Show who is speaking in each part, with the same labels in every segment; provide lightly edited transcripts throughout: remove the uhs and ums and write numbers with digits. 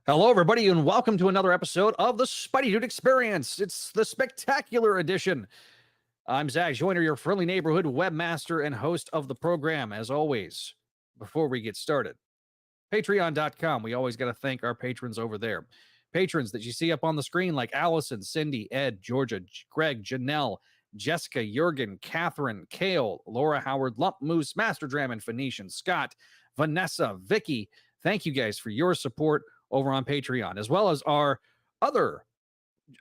Speaker 1: Hello, everybody, and welcome to another episode of the Spideydude Experience. It's the spectacular edition. I'm Zach Joyner, your friendly neighborhood webmaster and host of the program. As always, before we get started, patreon.com. We always got to thank our patrons over there. Patrons that you see up on the screen like Allison, Cindy, Ed, Georgia, Greg, Janelle, Jessica, Jurgen, Catherine, Kale, Laura Howard, Lump Moose, Master Drammon, Phoenician, Scott, Vanessa, Vicky. Thank you guys for your support over on Patreon, as well as our other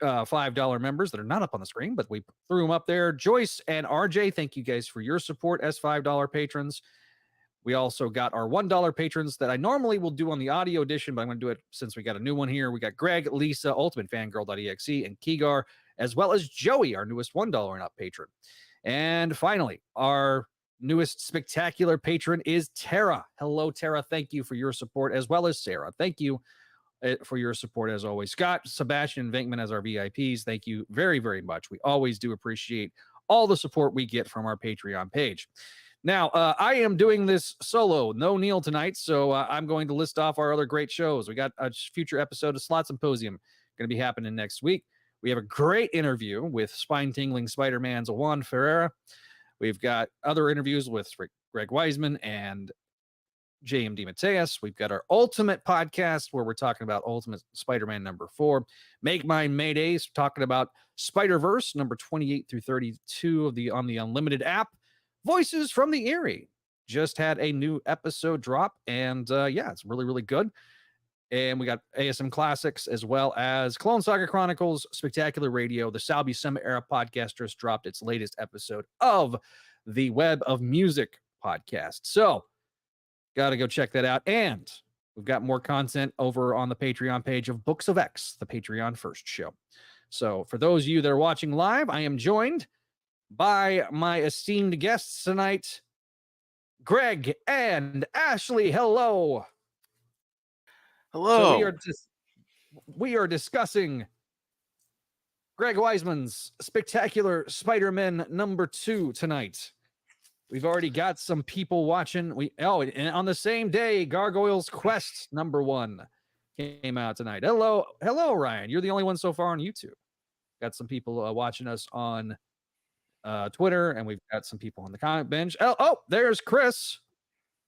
Speaker 1: $5 members that are not up on the screen, but we threw them up there. Joyce and RJ, thank you guys for your support as $5 patrons. We also got our $1 patrons that I normally will do on the audio edition, but I'm going to do it since we got a new one here. We got Greg, Lisa, Ultimate Fangirl.exe, and Keegar, as well as Joey, our newest $1 and up patron. And finally, our newest spectacular patron is Tara. Hello, Tara. Thank you for your support, as well as Sarah. Thank you for your support, as always. Scott, Sebastian, and Venkman as our VIPs. Thank you very, very much. We always do appreciate all the support we get from our Patreon page. Now, I am doing this solo. No Neil tonight, so I'm going to list off our other great shows. We got a future episode of Slot Symposium going to be happening next week. We have a great interview with spine-tingling Spider-Man's Juan Ferreira. We've got other interviews with Greg Weisman and JMD Mateus. We've got our Ultimate podcast where we're talking about Ultimate Spider-Man number 4. Make Mine Maydays, talking about Spider-Verse number 28 through 32 on the Unlimited app. Voices from the Eyrie just had a new episode drop, and it's really, really good. And we got ASM Classics, as well as Clone Saga Chronicles, Spectacular Radio. The Sal Buscema Era podcast just dropped its latest episode of the Web of Music podcast. So, got to go check that out. And we've got more content over on the Patreon page of Books of X, the Patreon first show. So, for those of you that are watching live, I am joined by my esteemed guests tonight, Greg and Ashley. Hello.
Speaker 2: Hello.
Speaker 1: So we are discussing Greg Weisman's Spectacular Spider-Man number 2 tonight. We've already got some people watching. And on the same day, Gargoyles Quest number 1 came out tonight. Hello, Ryan. You're the only one so far on YouTube. Got some people watching us on Twitter, and we've got some people on the comment bench. Oh, there's Chris.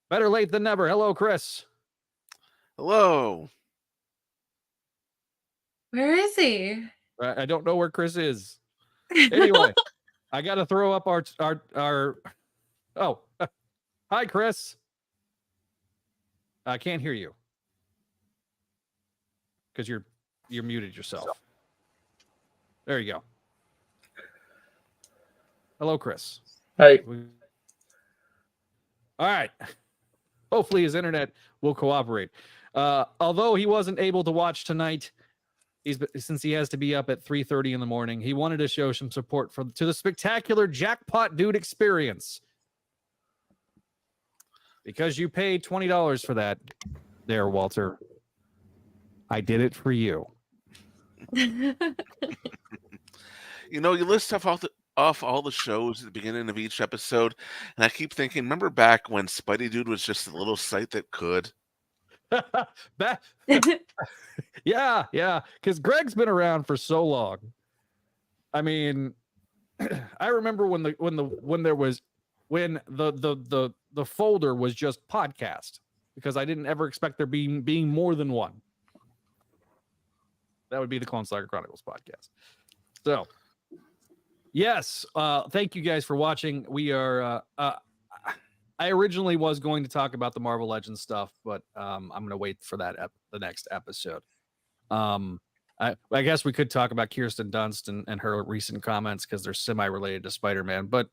Speaker 1: Better late than never. Hello, Chris.
Speaker 2: Hello.
Speaker 3: Where is he?
Speaker 1: I don't know where Chris is. Anyway, I got to throw up our. Oh, hi, Chris. I can't hear you because you're muted yourself. There you go. Hello, Chris.
Speaker 4: Hey.
Speaker 1: All right. Hopefully his internet will cooperate. Although he wasn't able to watch tonight, since he has to be up at 3:30 in the morning, he wanted to show some support to the Spectacular Jackpot Dude Experience. Because you paid $20 for that there, Walter. I did it for you.
Speaker 2: You list off all the shows at the beginning of each episode, and I keep thinking, remember back when Spideydude was just a little site that could?
Speaker 1: Yeah, because Greg's been around for so long. I mean, I remember when the folder was just podcast, because I didn't ever expect there being more than one. That would be the Clone Saga Chronicles podcast. So, yes, thank you guys for watching. We are. I originally was going to talk about the Marvel Legends stuff, but I'm going to wait for that the next episode. I guess we could talk about Kirsten Dunst and her recent comments because they're semi-related to Spider-Man, but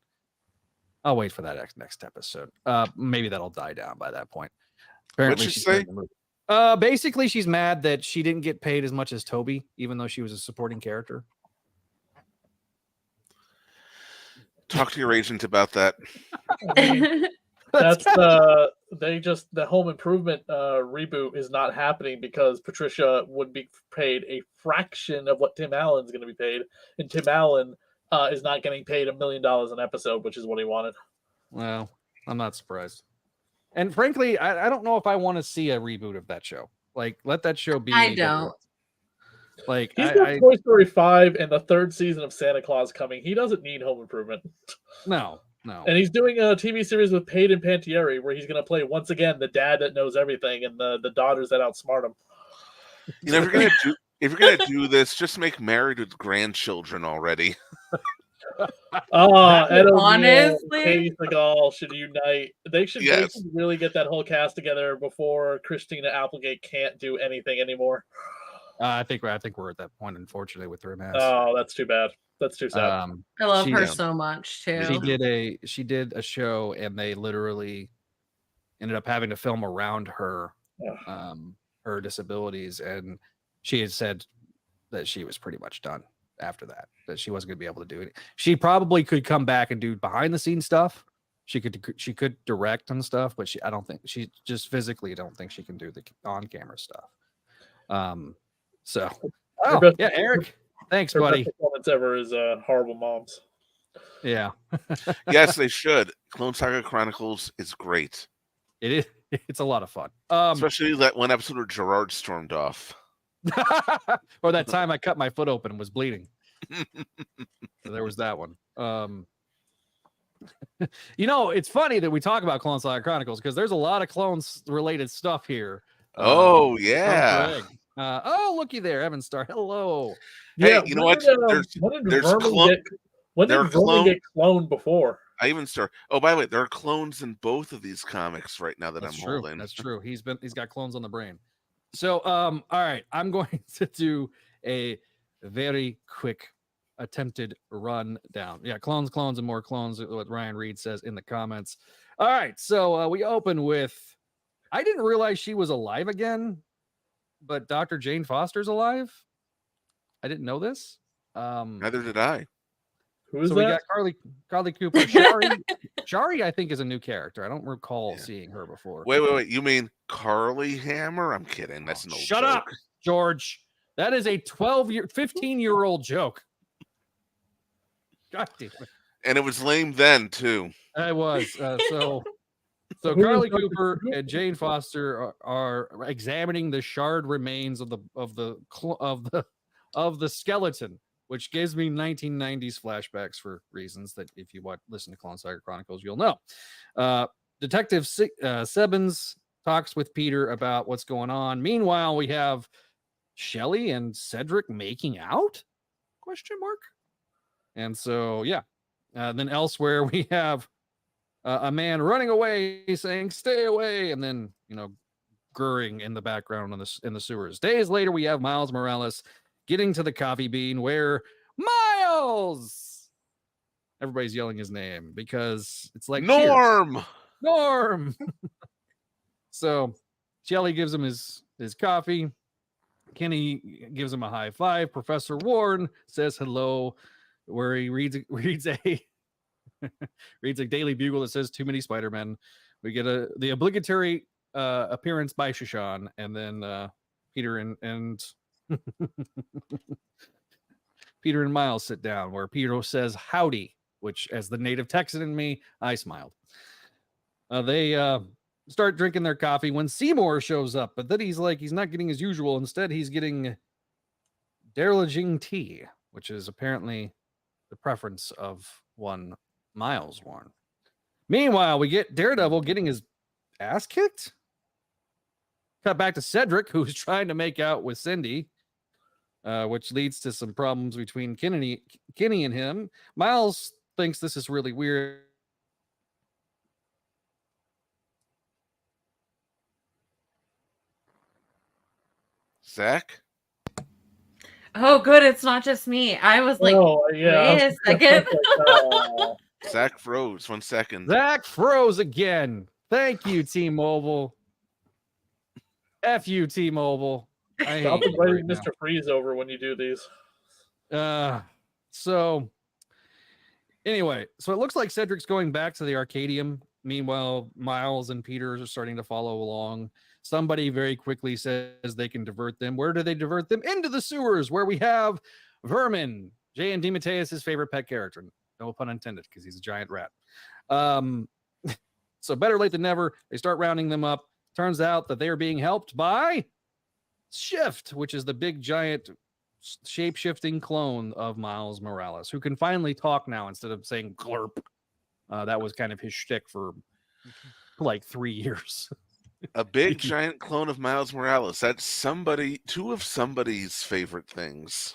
Speaker 1: I'll wait for that next episode. Maybe that'll die down by that point. Apparently,
Speaker 2: What'd she say?
Speaker 1: Basically, she's mad that she didn't get paid as much as Toby, even though she was a supporting character.
Speaker 2: Talk to your agent about that.
Speaker 4: That's the Home Improvement reboot is not happening because Patricia would be paid a fraction of what Tim Allen's going to be paid, and Tim Allen is not getting paid $1 million an episode, which is what he wanted.
Speaker 1: Well, I'm not surprised. And frankly, I don't know if I want to see a reboot of that show. Like, let that show be.
Speaker 3: I don't.
Speaker 1: Like,
Speaker 4: He's got Toy Story 5 and the third season of Santa Claus coming. He doesn't need Home Improvement.
Speaker 1: No.
Speaker 4: And he's doing a TV series with Paid and Panettiere where he's going to play, once again, the dad that knows everything and the daughters that outsmart him.
Speaker 2: You know, if you're gonna do this, just make Married with Grandchildren already.
Speaker 4: Ed O'Neill,
Speaker 3: Honestly?
Speaker 4: Katie Seagal should unite. They should really get that whole cast together before Christina Applegate can't do anything anymore.
Speaker 1: I think we're at that point, unfortunately, with her mess.
Speaker 4: Oh, that's too bad. That's too sad.
Speaker 3: I love her so much too.
Speaker 1: She did a show, and they literally ended up having to film around her, her disabilities, and she had said that she was pretty much done after that. That she wasn't going to be able to do it. She probably could come back and do behind the scenes stuff. She could direct and stuff, but I don't think she just physically don't think she can do the on camera stuff. Yeah, Eric. Thanks, buddy.
Speaker 4: Best performance ever is Horrible Moms.
Speaker 1: Yeah.
Speaker 2: Yes, they should. Clone Saga Chronicles is great.
Speaker 1: It is. It's a lot of fun.
Speaker 2: Especially that one episode where Gerard stormed off.
Speaker 1: Or that time I cut my foot open and was bleeding. So there was that one. You know, it's funny that we talk about Clone Saga Chronicles because there's a lot of clones related stuff here.
Speaker 2: Oh, yeah.
Speaker 1: Looky there, Evan Star. Hello.
Speaker 2: Hey, you know what?
Speaker 4: When did Vermin get cloned before?
Speaker 2: I even start. Oh, by the way, there are clones in both of these comics right now that I'm holding.
Speaker 1: That's true. He's got clones on the brain. So, all right, I'm going to do a very quick attempted run down. Yeah, clones, and more clones. What Ryan Reed says in the comments. All right, so we open with. I didn't realize she was alive again, but Dr. Jane Foster's alive. I didn't know this.
Speaker 2: Neither did I.
Speaker 4: Who's
Speaker 1: so
Speaker 4: that?
Speaker 1: We got Carly Cooper. Shari, I think, is a new character. I don't recall seeing her before.
Speaker 2: Wait. You mean Carly Hammer? I'm kidding. That's an old
Speaker 1: Shut
Speaker 2: joke.
Speaker 1: up, George. That is a 15-year-old joke. God damn it.
Speaker 2: And it was lame then, too.
Speaker 1: It was. So Carly Cooper and Jane Foster are examining the shard remains of the skeleton, which gives me 1990s flashbacks for reasons that if you listen to Clone Saga Chronicles, you'll know. Detective Sebbins talks with Peter about what's going on. Meanwhile, we have Shelley and Cedric making out? ? And so, yeah. Then elsewhere, we have a man running away saying, stay away. And then, gurring in the background in the sewers. Days later, we have Miles Morales getting to the coffee bean where Miles! Everybody's yelling his name because it's like
Speaker 2: Norm!
Speaker 1: Norm! So Shelley gives him his coffee. Kenny gives him a high five. Professor Warren says hello, where he reads a Daily Bugle that says too many Spider-Men. We get the obligatory appearance by Shashan, and then Peter and Peter and Miles sit down, where Peter says howdy, which, as the native Texan in me, I smiled. They start drinking their coffee when Seymour shows up, but then he's not getting his usual. Instead, he's getting Darjeeling tea, which is apparently the preference of one Miles Warren. Meanwhile, we get Daredevil getting his ass kicked. Cut back to Cedric, who's trying to make out with Cindy, which leads to some problems between Kenny and him. Miles thinks this is really weird.
Speaker 2: Zach?
Speaker 3: Oh, good. It's not just me. I was like, wait a second.
Speaker 2: Zach froze. 1 second.
Speaker 1: Zach froze again. Thank you, T-Mobile. F you, T-Mobile.
Speaker 4: Stop inviting Mr. Freeze over when you do these.
Speaker 1: So anyway, so it looks like Cedric's going back to the Arcadium. Meanwhile, Miles and Peter are starting to follow along. Somebody very quickly says they can divert them. Where do they divert them? Into the sewers, where we have Vermin, J. and DeMatteis' favorite pet character. No pun intended, because he's a giant rat. So better late than never. They start rounding them up. Turns out that they are being helped by Shift, which is the big giant shape-shifting clone of Miles Morales, who can finally talk now instead of saying glurp. That was kind of his shtick for like 3 years.
Speaker 2: A big giant clone of Miles Morales. That's two of somebody's favorite things.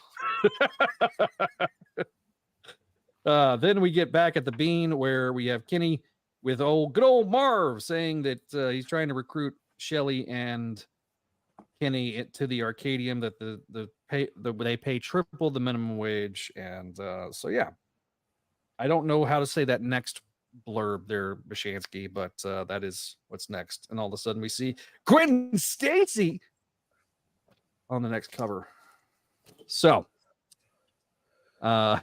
Speaker 1: Then we get back at the Bean where we have Kenny with good old Marv saying that he's trying to recruit Shelly and Kenny to the Arcadium, that they pay triple the minimum wage. And so, yeah, I don't know how to say that next blurb there, Bishansky, but that is what's next. And all of a sudden we see Gwen Stacy on the next cover. So, so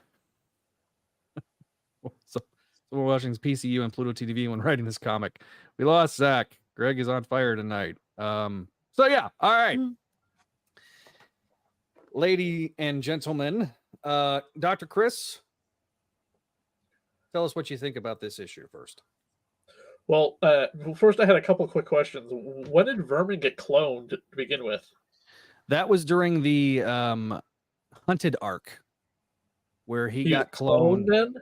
Speaker 1: we're watching PCU and Pluto TV when writing this comic. We lost Zach. Greg is on fire tonight. So yeah, all right. Lady and gentlemen, Dr. Chris, tell us what you think about this issue first.
Speaker 4: Well, first I had a couple quick questions. When did Vermin get cloned to begin with?
Speaker 1: That was during the Hunted arc, where he got cloned.
Speaker 4: Then?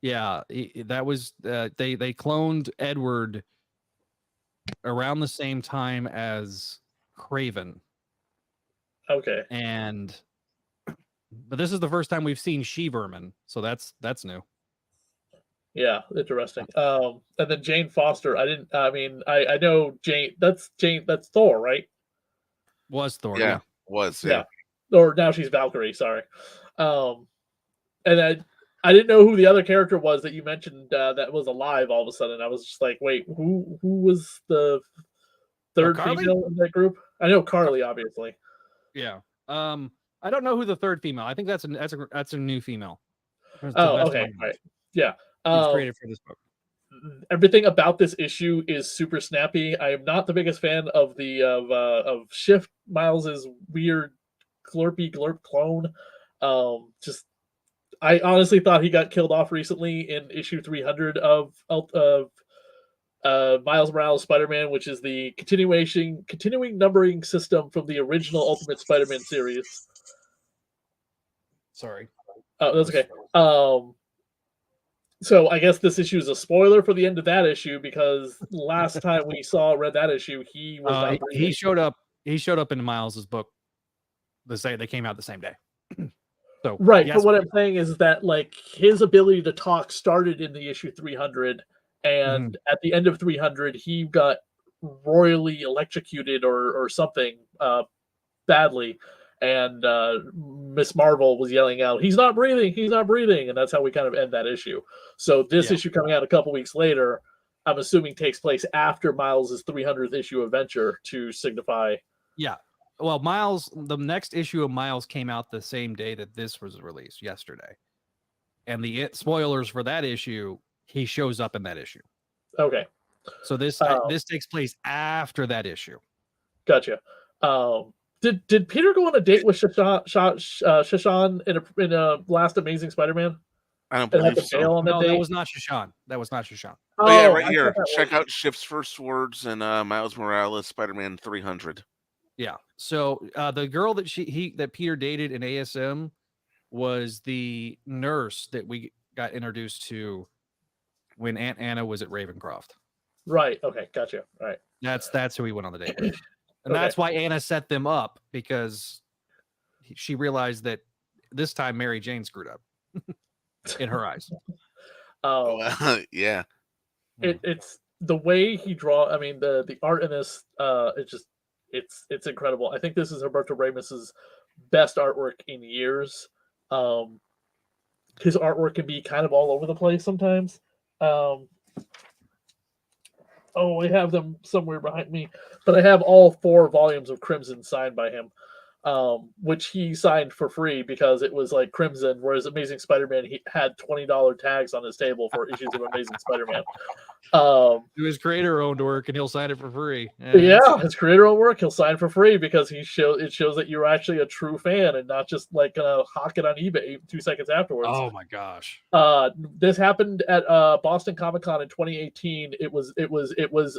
Speaker 1: Yeah, that was they cloned Edward around the same time as Craven.
Speaker 4: Okay.
Speaker 1: But this is the first time we've seen She-Vermin, so that's new.
Speaker 4: Yeah, interesting. And then Jane Foster, I know Jane, that's Thor, right?
Speaker 1: Was Thor,
Speaker 2: yeah.
Speaker 1: Yeah.
Speaker 2: Was,
Speaker 4: yeah. Or now she's Valkyrie, sorry. And I didn't know who the other character was that you mentioned that was alive all of a sudden. I was just like, wait, who was the third female in that group? I know Carly, obviously.
Speaker 1: Yeah. I don't know who the third female. I think that's a new female.
Speaker 4: Okay, right. Yeah.
Speaker 1: Created for this book.
Speaker 4: Everything about this issue is super snappy. I am not the biggest fan of of Shift Miles's weird glurp clone. I honestly thought he got killed off recently in issue 300 of Miles Morales Spider-Man, which is the continuing numbering system from the original Ultimate Spider-Man series.
Speaker 1: Sorry.
Speaker 4: Oh, that's okay. So I guess this issue is a spoiler for the end of that issue, because last time we read that issue, he was
Speaker 1: he showed up. He showed up in Miles's book. They came out the same day. So
Speaker 4: right,
Speaker 1: yes,
Speaker 4: but what I'm saying is that like his ability to talk started in the issue 300, and at the end of 300, he got royally electrocuted or something badly, and Miss Marvel was yelling out, "He's not breathing! He's not breathing!" And that's how we kind of end that issue. So this issue coming out a couple weeks later, I'm assuming takes place after Miles's 300th issue adventure to signify.
Speaker 1: Yeah. Well, the next issue of Miles came out the same day that this was released, yesterday. And the spoilers for that issue, he shows up in that issue.
Speaker 4: Okay.
Speaker 1: So this takes place after that issue.
Speaker 4: Gotcha. Did Peter go on a date with Shashan in a last Amazing Spider-Man?
Speaker 2: I don't believe so.
Speaker 1: No, that was not Shashan.
Speaker 2: Oh yeah, right here. Check out Shift's first words in Miles Morales Spider-Man 300.
Speaker 1: Yeah. So the girl that Peter dated in ASM was the nurse that we got introduced to when Aunt Anna was at Ravencroft.
Speaker 4: Right. Okay. Gotcha. Right.
Speaker 1: That's who he went on the date with. And that's why Anna set them up, because she realized that this time Mary Jane screwed up in her eyes.
Speaker 2: Yeah.
Speaker 4: It's the way he draw. I mean, the art in this, it's incredible. I think this is Humberto Ramos's best artwork in years. His artwork can be kind of all over the place sometimes. I have them somewhere behind me, but I have all 4 volumes of Crimson signed by him. which he signed for free because it was like Crimson, whereas Amazing Spider-Man, he had $20 tags on his table for issues of Amazing Spider-Man.
Speaker 1: Do his creator-owned work, and he'll sign it for free.
Speaker 4: His creator-owned work, he'll sign for free because it shows that you're actually a true fan and not just like gonna hawk it on eBay 2 seconds afterwards.
Speaker 1: Oh my gosh!
Speaker 4: This happened at Boston Comic-Con in 2018. It was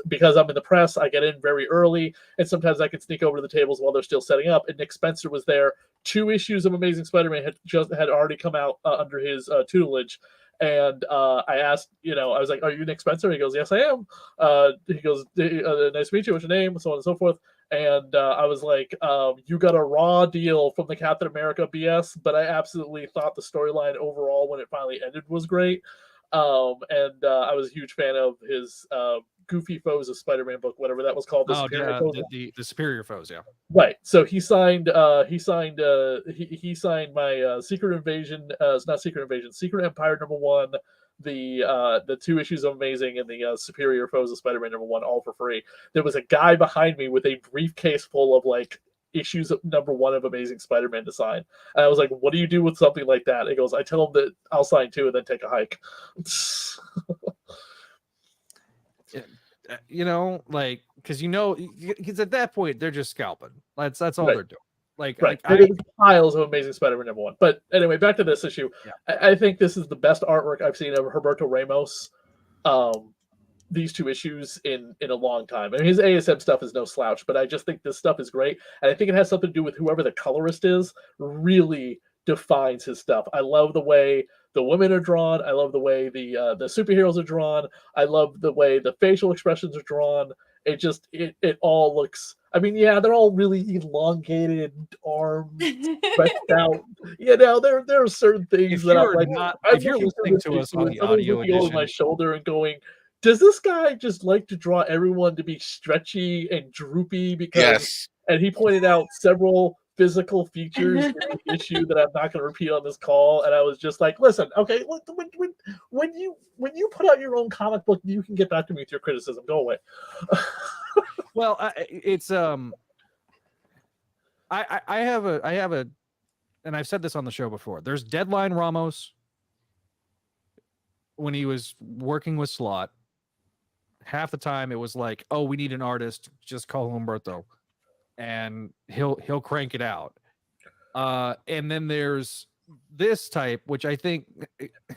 Speaker 4: because I'm in the press. I get in very early, and sometimes I can sneak over to the tables while they're still setting up. And Nick Spencer was there. 2 issues of Amazing Spider-Man had already come out under his tutelage. And I asked, I was like, "Are you Nick Spencer?" He goes, "Yes, I am." He goes, "Nice to meet you. What's your name?" So on and so forth. And I was like, "You got a raw deal from the Captain America BS," but I absolutely thought the storyline overall, when it finally ended, was great. And I was a huge fan of his Goofy Foes of Spider-Man book, whatever that was called.
Speaker 1: The Superior Foes, yeah.
Speaker 4: Right. So he signed my Secret Invasion, not Secret Invasion, Secret Empire #1, the 2 issues of Amazing, and the Superior Foes of Spider-Man #1, all for free. There was a guy behind me with a briefcase full of like issues of #1 of Amazing Spider-Man to sign. And I was like, "What do you do with something like that?" He goes, "I tell him that I'll sign 2 and then take a hike."
Speaker 1: Because at that point they're just scalping. That's all they're doing. Like
Speaker 4: piles of Amazing Spider-Man #1. But anyway, back to this issue.
Speaker 1: Yeah.
Speaker 4: I think this is the best artwork I've seen of Humberto Ramos. These 2 issues in a long time. I mean, his ASM stuff is no slouch, but I just think this stuff is great, and I think it has something to do with whoever the colorist is really defines his stuff. I love the way the women are drawn. I love the way the superheroes are drawn. I love the way the facial expressions are drawn. It all looks. I mean, yeah, they're all really elongated arms, stretched out. There are certain things that I'm like.
Speaker 1: If you're listening to us on the audio edition,
Speaker 4: over my shoulder and going, does this guy just like to draw everyone to be stretchy and droopy? Because
Speaker 2: yes.
Speaker 4: And he pointed out several physical features in the issue that I'm not going to repeat on this call, and I was just like, "Listen, okay, when you put out your own comic book, you can get back to me with your criticism. Go away."
Speaker 1: Well, it's I have a, and I've said this on the show before. There's Deadline Ramos when he was working with Slott. Half the time it was like, "Oh, we need an artist. Just call Humberto, and he'll crank it out." And then there's this type, which I think,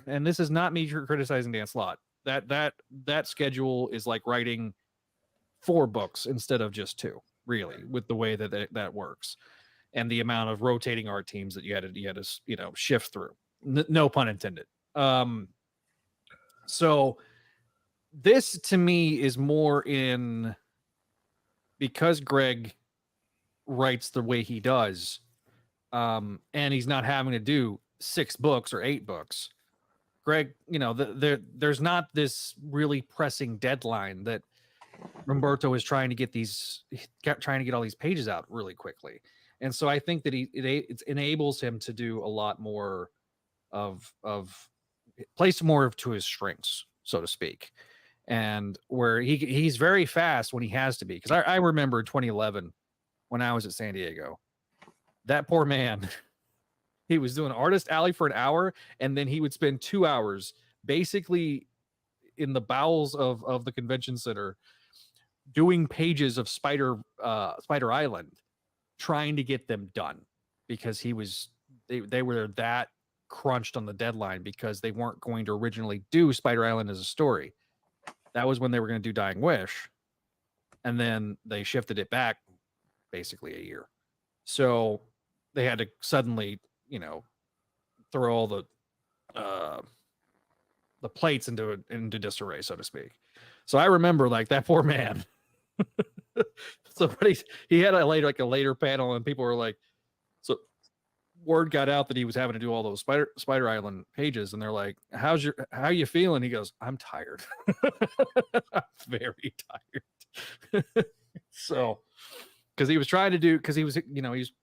Speaker 1: and this is not me criticizing Dan Slott. That schedule is like writing 4 books instead of just 2, really, with the way that works, and the amount of rotating art teams that you had to shift through. No pun intended. So this to me is more in, because Greg writes the way he does, and he's not having to do 6 books or 8 books. Greg, there's not this really pressing deadline that Humberto is trying to get all these pages out really quickly. And so I think that it enables him to do a lot more of place more to his strengths, so to speak. And where he's very fast when he has to be. Because I remember 2011 when I was at San Diego, that poor man, he was doing Artist Alley for an hour, and then he would spend 2 hours basically in the bowels of the convention center doing pages of Spider Island, trying to get them done, because they were that crunched on the deadline, because they weren't going to originally do Spider Island as a story. That was when they were going to do Dying Wish, and then they shifted it back basically a year. So they had to suddenly, throw all the plates into disarray, so to speak. So I remember, like, that poor man. He had a later panel, and people were like, so word got out that he was having to do all those Spider Island pages, and they're like, how you feeling? He goes, "I'm tired." I'm very tired. So, because he was trying to do, because he was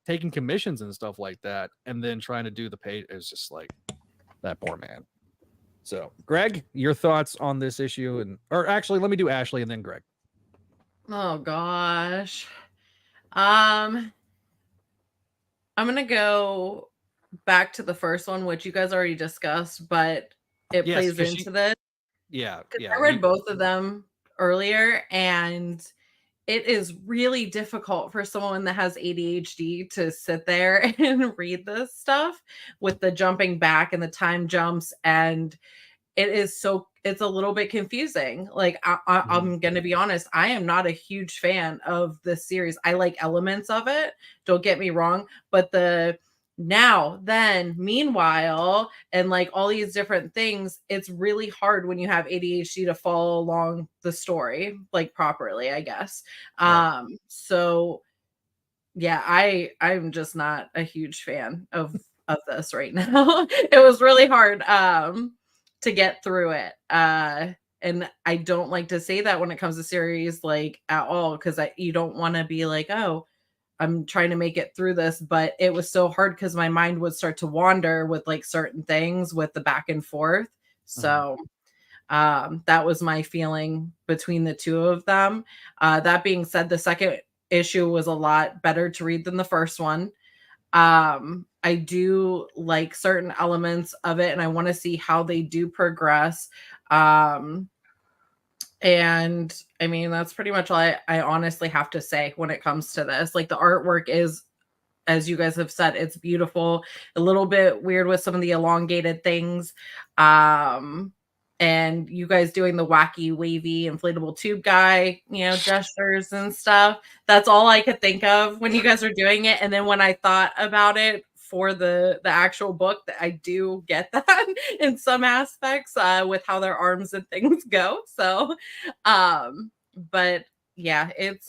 Speaker 1: taking commissions and stuff like that, and then trying to do the page. It was just like, that poor man. So, Greg, your thoughts on this issue, or actually, let me do Ashley and then Greg.
Speaker 3: Oh gosh. I'm gonna go back to the first one, which you guys already discussed, but it plays into this.
Speaker 1: Yeah.
Speaker 3: I read both of them earlier, and it is really difficult for someone that has ADHD to sit there and read this stuff with the jumping back and the time jumps, and it's a little bit confusing. Like I'm going to be honest, I am not a huge fan of this series. I like elements of it, don't get me wrong, but the now, then, meanwhile, and like all these different things, it's really hard when you have ADHD to follow along the story like properly, I guess.
Speaker 1: Right.
Speaker 3: So yeah, I'm just not a huge fan of this right now. It was really hard to get through it. And I don't like to say that when it comes to series like at all, because you don't want to be like, oh, I'm trying to make it through this, but it was so hard because my mind would start to wander with like certain things with the back and forth. So that was my feeling between the two of them. That being said, the second issue was a lot better to read than the first one. I do like certain elements of it, and I want to see how they do progress. And I mean, that's pretty much all I honestly have to say when it comes to this. Like the artwork is, as you guys have said, it's beautiful, a little bit weird with some of the elongated things. And you guys doing the wacky, wavy, inflatable tube guy, gestures and stuff. That's all I could think of when you guys are doing it. And then when I thought about it for the actual book, that I do get that in some aspects with how their arms and things go. So, but yeah, it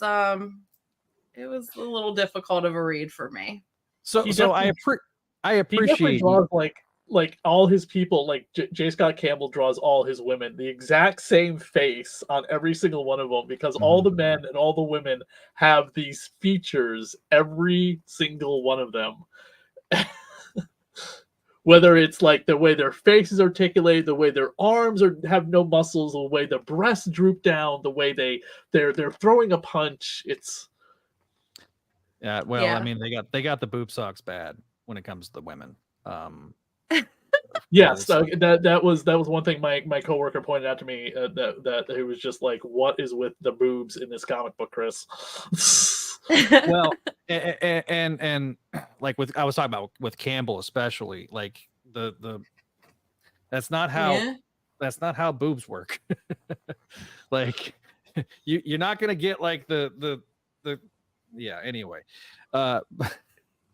Speaker 3: was a little difficult of a read for me.
Speaker 1: So I appreciate
Speaker 4: he draws like all his people, like J. Scott Campbell draws all his women the exact same face on every single one of them, because all the men and all the women have these features, every single one of them. Whether it's like the way their faces articulate, the way their arms have no muscles, the way the breasts droop down, the way they're throwing a punch. It's
Speaker 1: I mean, they got the boob socks bad when it comes to the women.
Speaker 4: Yes, that was one thing my coworker pointed out to me, that it was just like, what is with the boobs in this comic book, Chris?
Speaker 1: Well, and like I was talking about with Campbell, especially, like the that's not how boobs work. Like you're not gonna get like the anyway.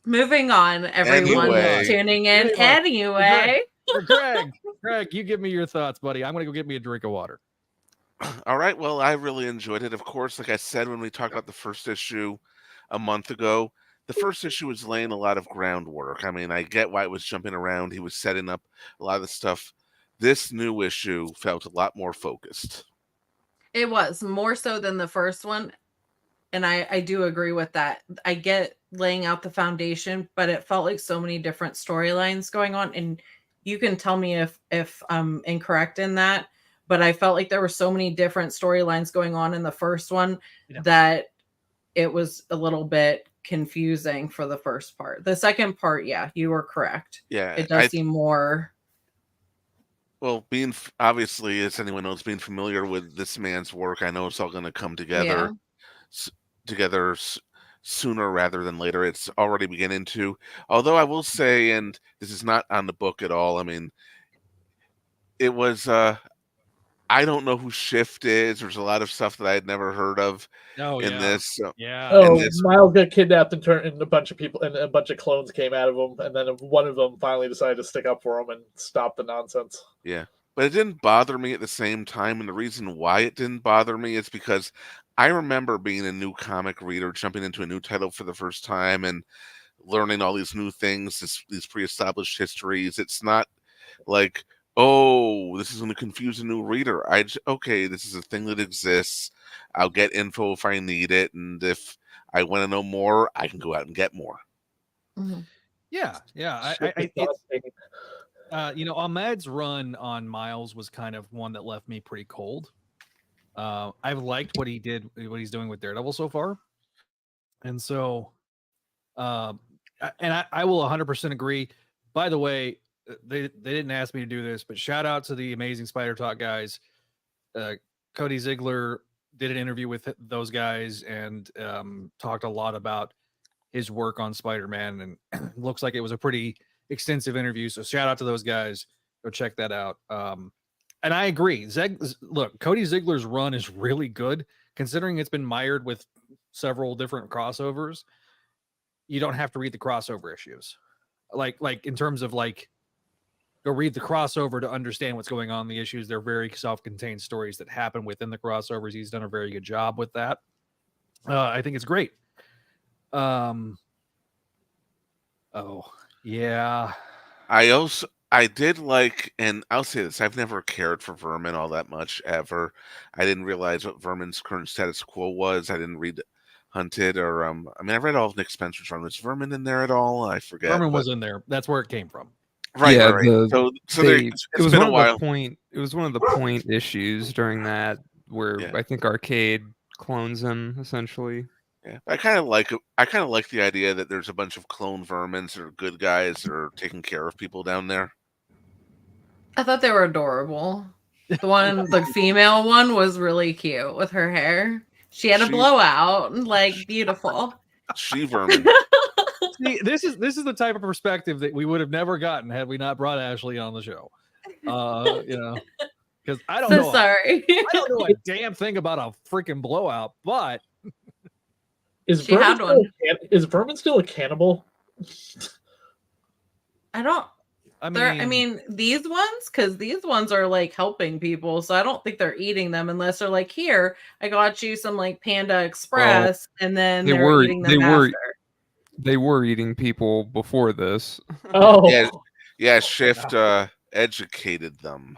Speaker 3: Moving on, everyone tuning in. Anyway.
Speaker 1: Greg, you give me your thoughts, buddy. I'm gonna go get me a drink of water.
Speaker 2: All right. Well, I really enjoyed it. Of course, like I said when we talked about the first issue a month ago, the first issue was laying a lot of groundwork. I mean, I get why it was jumping around. He was setting up a lot of the stuff. This new issue felt a lot more focused.
Speaker 3: It was more so than the first one. And I do agree with that. I get laying out the foundation, but it felt like so many different storylines going on. And you can tell me if I'm incorrect in that, but I felt like there were so many different storylines going on in the first one that it was a little bit confusing for the first part. The second part, yeah, you were correct.
Speaker 2: Yeah.
Speaker 3: It does seem more.
Speaker 2: Well, obviously, as anyone knows, being familiar with this man's work, I know it's all going to come together. Together sooner rather than later. It's already beginning to. Although I will say, and this is not on the book at all, I mean, it was I don't know who Shift is. There's a lot of stuff that I had never heard of this. So,
Speaker 4: Miles got kidnapped and turned into a bunch of people, and a bunch of clones came out of him, and then one of them finally decided to stick up for him and stop the nonsense.
Speaker 2: Yeah. But it didn't bother me at the same time, and the reason why it didn't bother me is because I remember being a new comic reader, jumping into a new title for the first time and learning all these new things, these pre-established histories. It's not like, oh, this is going to confuse a new reader. Okay, this is a thing that exists. I'll get info if I need it, and if I want to know more, I can go out and get more.
Speaker 3: Mm-hmm.
Speaker 1: Yeah. Ahmed's run on Miles was kind of one that left me pretty cold. I've liked what he's doing with Daredevil so far, and so and I will 100% agree. By the way, they didn't ask me to do this, but shout out to the amazing Spider Talk guys. Cody Ziegler did an interview with those guys and talked a lot about his work on Spider-Man, and looks like it was a pretty extensive interview. So shout out to those guys. Go check that out. And I agree. Look, Cody Ziegler's run is really good, considering it's been mired with several different crossovers. You don't have to read the crossover issues. Like in terms of like, go read the crossover to understand what's going on in the issues. They're very self-contained stories that happen within the crossovers. He's done a very good job with that. I think it's great. Oh yeah.
Speaker 2: I did like, and I'll say this, I've never cared for Vermin all that much ever. I didn't realize what Vermin's current status quo was. I didn't read Hunted or I mean, I read all of Nick Spencer's run. Was Vermin in there at all? I forget.
Speaker 1: Vermin was in there. That's where it came from.
Speaker 2: Right,
Speaker 5: Yeah,
Speaker 2: right. So it's
Speaker 5: it was
Speaker 2: been
Speaker 5: one
Speaker 2: a while.
Speaker 5: of the point. It was one of the point issues during that where
Speaker 2: Yeah.
Speaker 5: I think Arcade clones him essentially.
Speaker 2: Yeah, I kind of like the idea that there's a bunch of clone vermins that are good guys that are taking care of people down there.
Speaker 3: I thought they were adorable. The female one was really cute with her hair. She had a blowout, like beautiful.
Speaker 2: She vermin.
Speaker 1: See, this is the type of perspective that we would have never gotten had we not brought Ashley on the show. Because I don't know.
Speaker 3: Sorry.
Speaker 1: I don't know a damn thing about a freaking blowout, but
Speaker 4: Is
Speaker 3: She had
Speaker 4: Vermin still a cannibal?
Speaker 1: I mean,
Speaker 3: these ones, because these ones are like helping people, so I don't think they're eating them unless they're like, here, I got you some like Panda Express, and then
Speaker 5: they
Speaker 3: they're
Speaker 5: were
Speaker 3: eating them after.
Speaker 5: They were eating people before this.
Speaker 4: Oh,
Speaker 2: Yeah. Shift educated them.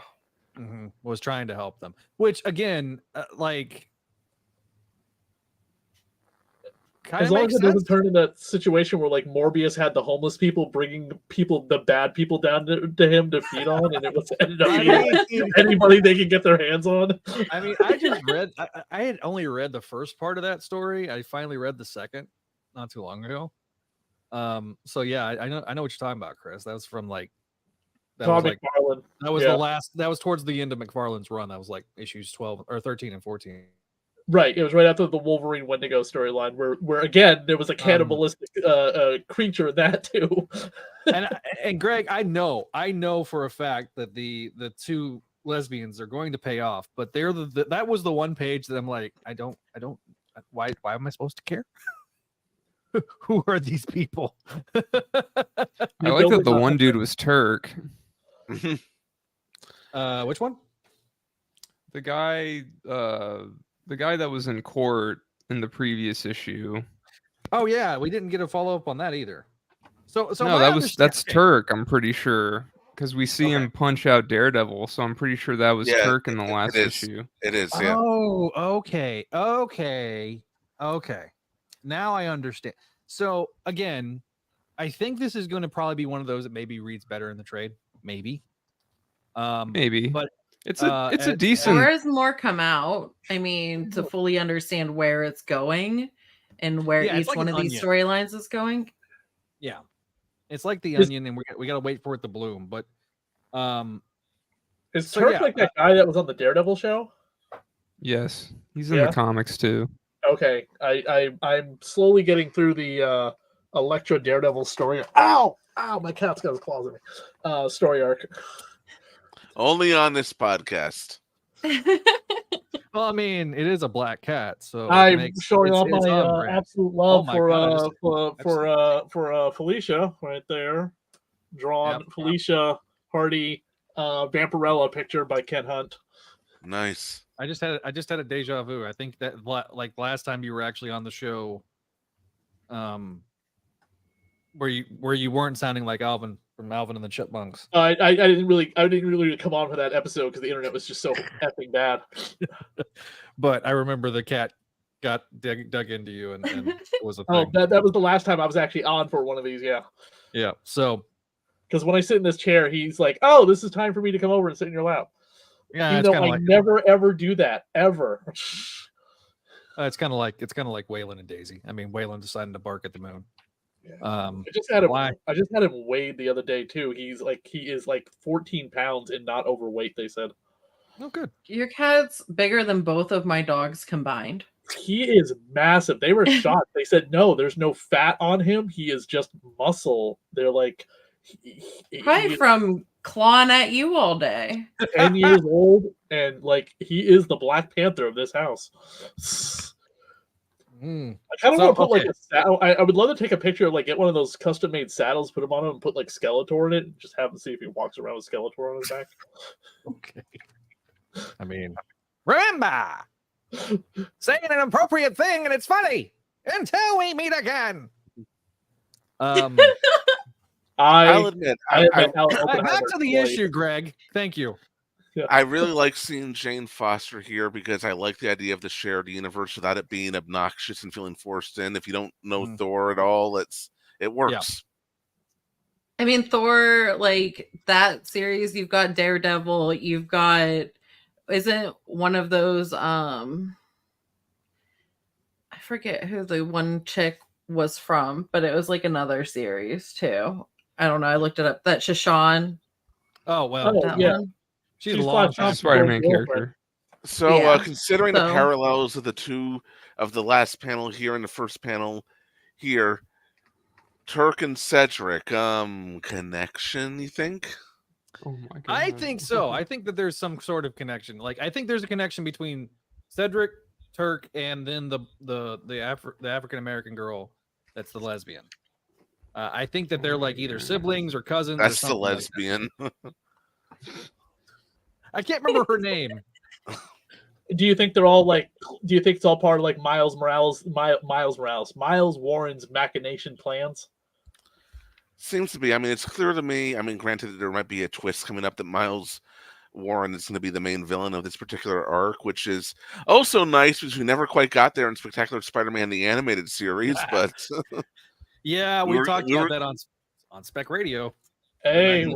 Speaker 1: was trying to help them, which again, kind
Speaker 4: as
Speaker 1: of
Speaker 4: long
Speaker 1: makes
Speaker 4: as it
Speaker 1: sense.
Speaker 4: doesn't turn into that situation where like Morbius had the homeless people bringing the bad people down to him to feed on, and it was ended up being anybody they could get their hands on.
Speaker 1: I mean, I just read. I had only read the first part of that story. I finally read the second not too long ago. So yeah, I know what you're talking about, Chris. That was from
Speaker 4: Todd McFarlane.
Speaker 1: That was the last. That was towards the end of McFarlane's run. That was like issues 12 or 13 and 14.
Speaker 4: Right, it was right after the Wolverine Wendigo storyline, where again there was a cannibalistic creature in that too.
Speaker 1: and Greg, I know for a fact that the two lesbians are going to pay off, but they're that was the one page that I'm like, I don't. Why am I supposed to care? Who are these people?
Speaker 5: I like that the one dude was Turk.
Speaker 1: Which one?
Speaker 5: The guy that was in court in the previous issue.
Speaker 1: Oh yeah, we didn't get a follow up on that either. So
Speaker 5: no, that's Turk. I'm pretty sure because we see him punch out Daredevil. So I'm pretty sure that was Turk in the last issue.
Speaker 2: It is. Yeah.
Speaker 1: Oh, okay. Now I understand. So again, I think this is going to probably be one of those that maybe reads better in the trade. Maybe.
Speaker 5: But it's a
Speaker 1: and
Speaker 5: decent.
Speaker 3: Or as more come out, I mean, to fully understand where it's going and where each
Speaker 1: like
Speaker 3: one
Speaker 1: an
Speaker 3: of these
Speaker 1: onion.
Speaker 3: storylines is going.
Speaker 1: Yeah, it's like the onion, and we got to wait for it to bloom. But
Speaker 4: Is Turk like that guy that was on the Daredevil show?
Speaker 5: Yes, he's in the comics too.
Speaker 4: Okay, I'm slowly getting through the Elektra Daredevil story. Ow! My cat's got his claws in me. Story arc.
Speaker 2: Only on this podcast.
Speaker 1: Well, I mean, it is a black cat, so
Speaker 4: I'm showing off my absolute love for Felicia right there. Drawn Felicia Hardy Vampirella picture by Ken Hunt.
Speaker 2: Nice.
Speaker 1: I just had a deja vu. I think that like last time you were actually on the show, where you weren't sounding like Alvin from Alvin and the Chipmunks.
Speaker 4: I didn't really come on for that episode because the internet was just so effing bad.
Speaker 1: But I remember the cat got dug into you and it was a thing.
Speaker 4: That was the last time I was actually on for one of these. Yeah.
Speaker 1: So
Speaker 4: because when I sit in this chair, he's like, "Oh, this is time for me to come over and sit in your lap."
Speaker 1: Yeah,
Speaker 4: even though I never ever do that ever.
Speaker 1: It's kind of like Waylon and Daisy. I mean, Waylon deciding to bark at the moon.
Speaker 4: I just had him weighed the other day too. He is like 14 pounds and not overweight. They said.
Speaker 1: Oh, good.
Speaker 3: Your cat's bigger than both of my dogs combined.
Speaker 4: He is massive. They were shocked. They said, no, there's no fat on him. He is just muscle. They're like...
Speaker 3: Probably from clawing at you all day.
Speaker 4: 10 years old, and like he is the Black Panther of this house. I kind of want to put like a saddle. I would love to take a picture of like get one of those custom made saddles, put him on him, and put like Skeletor in it, and just have him see if he walks around with Skeletor on his back.
Speaker 1: Okay. I mean, remember, saying an appropriate thing and it's funny until we meet again.
Speaker 2: I'll admit.
Speaker 1: Back to the issue, Greg. Thank you.
Speaker 2: Yeah. I really like seeing Jane Foster here because I like the idea of the shared universe without it being obnoxious and feeling forced in. If you don't know Thor at all, it works. Yeah.
Speaker 3: I mean, Thor, like that series, you've got Daredevil, you've got, isn't one of those, I forget who the one chick was from, but it was like another series too. I don't know. I looked it up. That Shashan.
Speaker 1: Oh, well.
Speaker 4: Yeah.
Speaker 1: One. She's a long
Speaker 5: Spider-Man character.
Speaker 2: So, considering the parallels of the last panel here and the first panel here, Turk and Cedric, connection, you think?
Speaker 5: Oh my God.
Speaker 1: I think so. I think that there's some sort of connection. Like, I think there's a connection between Cedric, Turk, and then the African American girl that's the lesbian. I think that they're like either siblings or cousins.
Speaker 2: That's
Speaker 1: or
Speaker 2: the lesbian.
Speaker 1: Like I can't remember her name.
Speaker 4: Do you think they're all like? Do you think it's all part of like Miles Warren's machination plans?
Speaker 2: Seems to be. I mean, it's clear to me. I mean, granted, there might be a twist coming up that Miles Warren is going to be the main villain of this particular arc, which is also nice because we never quite got there in Spectacular Spider-Man the animated series, but.
Speaker 1: Yeah, we talked about that on Spec Radio.
Speaker 4: Hey,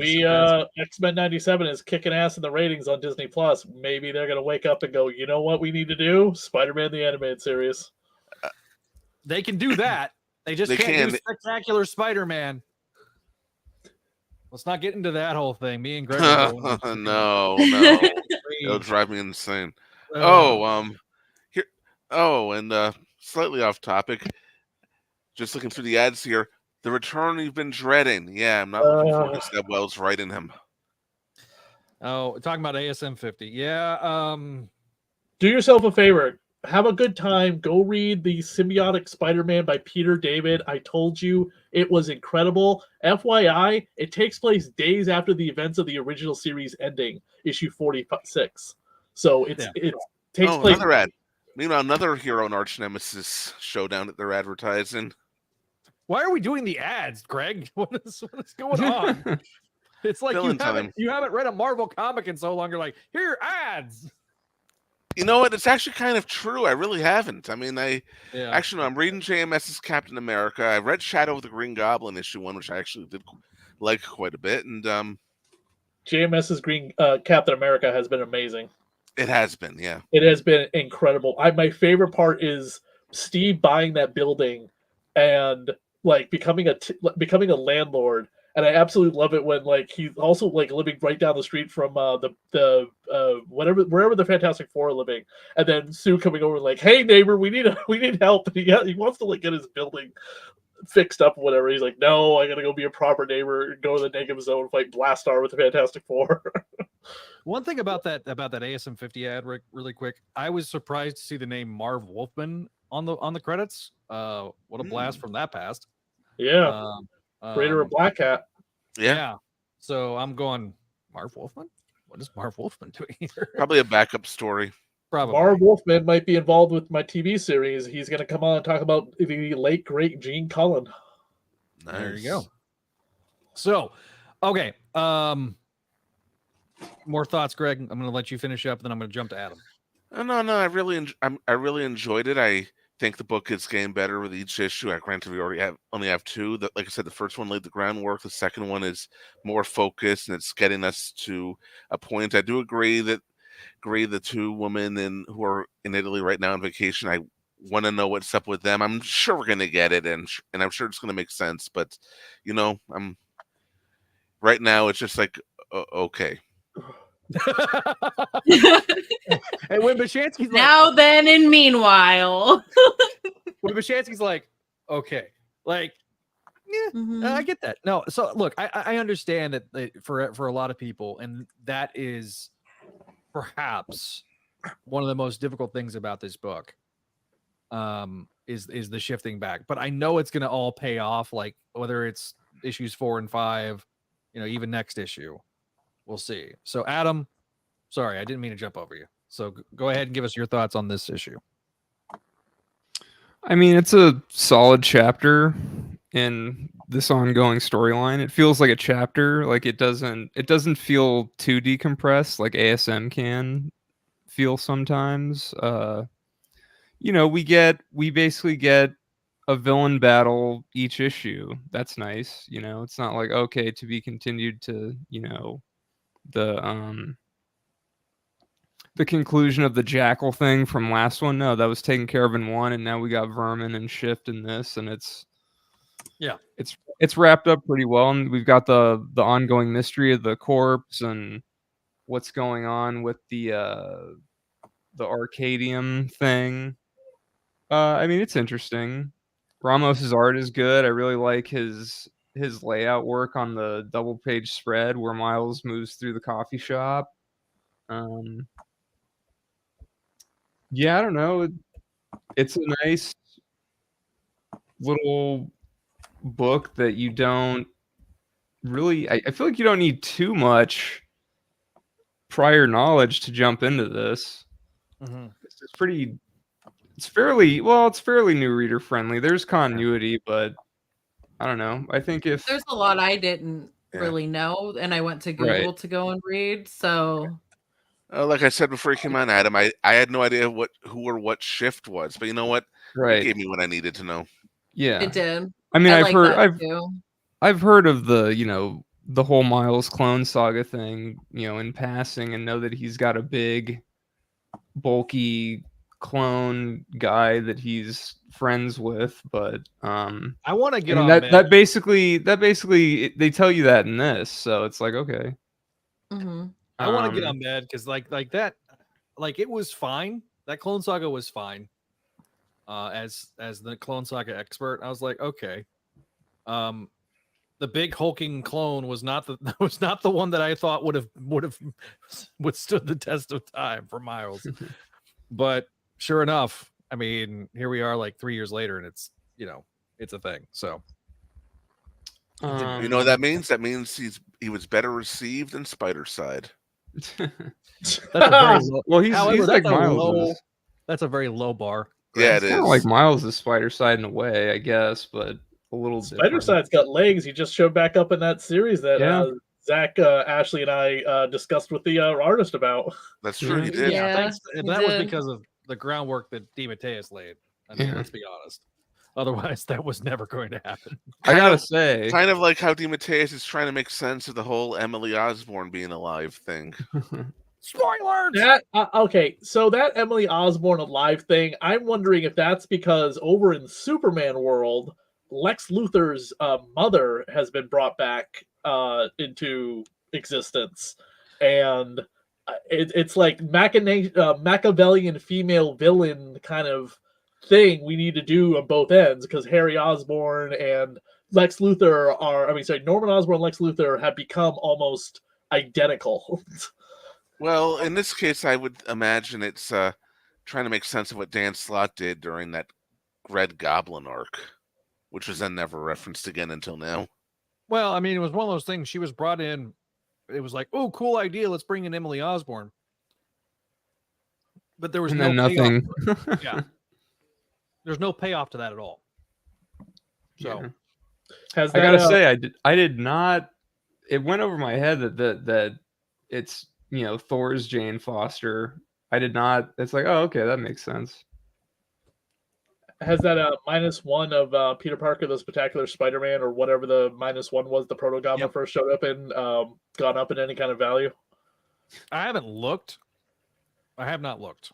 Speaker 4: X-Men 97 is kicking ass in the ratings on Disney Plus. Maybe they're gonna wake up and go, you know what we need to do? Spider-Man the animated series.
Speaker 1: They can do that. They just can't do Spectacular Spider-Man. Let's not get into that whole thing. Me and Greg.
Speaker 2: No. It'll drive me insane. Slightly off topic. Just looking through the ads here. The return you've been dreading. Yeah, I'm not looking forward to Zeb Wells writing him.
Speaker 1: Oh, talking about ASM 50. Yeah.
Speaker 4: Do yourself a favor. Have a good time. Go read the Symbiotic Spider-Man by Peter David. I told you it was incredible. FYI, it takes place days after the events of the original series ending, issue 46. So it takes place.
Speaker 2: Another ad. Meanwhile, another hero and arch nemesis showdown that they're advertising.
Speaker 1: Why are we doing the ads, Greg? What is going on? It's like you haven't read a Marvel comic in so long. You're like, here, ads.
Speaker 2: You know what? It's actually kind of true. I really haven't. I mean, I'm reading JMS's Captain America. I read Shadow of the Green Goblin issue 1, which I actually did like quite a bit. And
Speaker 4: JMS's Captain America has been amazing.
Speaker 2: It has been, yeah.
Speaker 4: It has been incredible. My favorite part is Steve buying that building and like becoming a landlord, and I absolutely love it when like he's also like living right down the street from wherever the Fantastic Four are living, and then Sue coming over like, hey neighbor, we need help. And he wants to like get his building fixed up or whatever. He's like, no, I gotta go be a proper neighbor, go to the negative zone, fight Blastar with the Fantastic Four.
Speaker 1: One thing about that ASM 50 ad, Rick, really quick, I was surprised to see the name Marv Wolfman on the credits. What a blast from that past.
Speaker 4: Yeah. Creator of Black Hat.
Speaker 1: Yeah. So I'm going, Marv Wolfman? What is Marv Wolfman doing here?
Speaker 2: Probably a backup story.
Speaker 1: Probably.
Speaker 4: Marv Wolfman might be involved with my TV series. He's going to come on and talk about the late, great Gene Cullen.
Speaker 2: Nice.
Speaker 1: There you go. So, okay. More thoughts, Greg? I'm going to let you finish up, then I'm going to jump to Adam.
Speaker 2: No. I really enjoyed it. I think the book is getting better with each issue. Granted, we only have 2. Like I said, the first one laid the groundwork. The second one is more focused, and it's getting us to a point. I do agree that the 2 women who are in Italy right now on vacation, I want to know what's up with them. I'm sure we're gonna get it, and I'm sure it's gonna make sense. But I'm right now. It's just like okay.
Speaker 1: And when Bishansky's
Speaker 3: now then and meanwhile,
Speaker 1: when Bishansky's like, okay, like, yeah, I get that. No, so look, I understand that for a lot of people, and that is perhaps one of the most difficult things about this book, is the shifting back. But I know it's going to all pay off, like whether it's issues 4 and 5, even next issue. We'll see. So, Adam, sorry, I didn't mean to jump over you. So go ahead and give us your thoughts on this issue.
Speaker 5: I mean, it's a solid chapter in this ongoing storyline. It feels like a chapter. Like it doesn't feel too decompressed like ASM can feel sometimes. We basically get a villain battle each issue. That's nice. It's not like, okay, to be continued to, the conclusion of the Jackal thing from last one. No, that was taken care of in 1, and now we got Vermin and Shift in this, and it's wrapped up pretty well, and we've got the ongoing mystery of the corpse and what's going on with the Arcadium thing. I mean, it's interesting. Ramos's art is good. I really like his layout work on the double page spread where Miles moves through the coffee shop. Yeah, I don't know. It's a nice little book that you don't really. I feel like you don't need too much prior knowledge to jump into this.
Speaker 1: Mm-hmm.
Speaker 5: It's fairly new reader friendly. There's continuity, but I don't know. I think if
Speaker 3: there's a lot I didn't really know, and I went to Google to go and read. So,
Speaker 2: like I said before you came on, Adam, I had no idea who or what Shift was, but you know what?
Speaker 5: Right,
Speaker 2: it gave me what I needed to know.
Speaker 5: Yeah,
Speaker 3: it did.
Speaker 5: I mean,
Speaker 3: I've
Speaker 5: heard of the whole Miles Clone Saga thing, in passing, and know that he's got a big, bulky clone guy that he's friends with, but
Speaker 1: I want to get on
Speaker 5: that basically they tell you that in this, so it's like, okay.
Speaker 3: Mm-hmm.
Speaker 1: I want to get on bed because like that, like it was fine. That Clone Saga was fine. As the Clone Saga expert, I was like, okay. The big hulking clone was not the one that I thought would have withstood the test of time for Miles. But sure enough, I mean, here we are like 3 years later, and it's it's a thing. So
Speaker 2: you know what that means? That means he was better received than Spider-Side.
Speaker 1: That's a very low,
Speaker 5: he's like Miles.
Speaker 1: That's a very low bar.
Speaker 2: Yeah,
Speaker 5: it is. Kind of like Miles' Spider-Side in a way, I guess, but a little
Speaker 4: Spider-Side's got legs. He just showed back up in that series that Zach, Ashley, and I discussed with the artist about.
Speaker 2: That's true, he did.
Speaker 1: Yeah, thanks. That was because of the groundwork that DeMatteis laid. I mean, let's be honest. Otherwise, that was never going to happen.
Speaker 5: I gotta say,
Speaker 2: kind of like how DeMatteis is trying to make sense of the whole Emily Osborn being alive thing.
Speaker 1: Spoilers!
Speaker 4: Okay, so that Emily Osborn alive thing, I'm wondering if that's because over in Superman world, Lex Luthor's mother has been brought back into existence, and it's like Machiavellian female villain kind of thing we need to do on both ends, because Harry Osborn and Lex Luthor Norman Osborn and Lex Luthor have become almost identical.
Speaker 2: Well, in this case, I would imagine it's trying to make sense of what Dan Slott did during that Red Goblin arc, which was then never referenced again until now.
Speaker 1: Well, I mean, it was one of those things. She was brought in. It was like, oh, cool idea. Let's bring in Emily Osborn. But there was
Speaker 5: nothing.
Speaker 1: Yeah. There's no payoff to that at all. So,
Speaker 5: I gotta say, I did not. It went over my head that it's Thor's Jane Foster. I did not. It's like, oh, okay, that makes sense.
Speaker 4: Has that -1 of Peter Parker, the Spectacular Spider-Man, or whatever the -1 was, the Proto Goblin first showed up in, gone up in any kind of value?
Speaker 1: I haven't looked. I have not looked.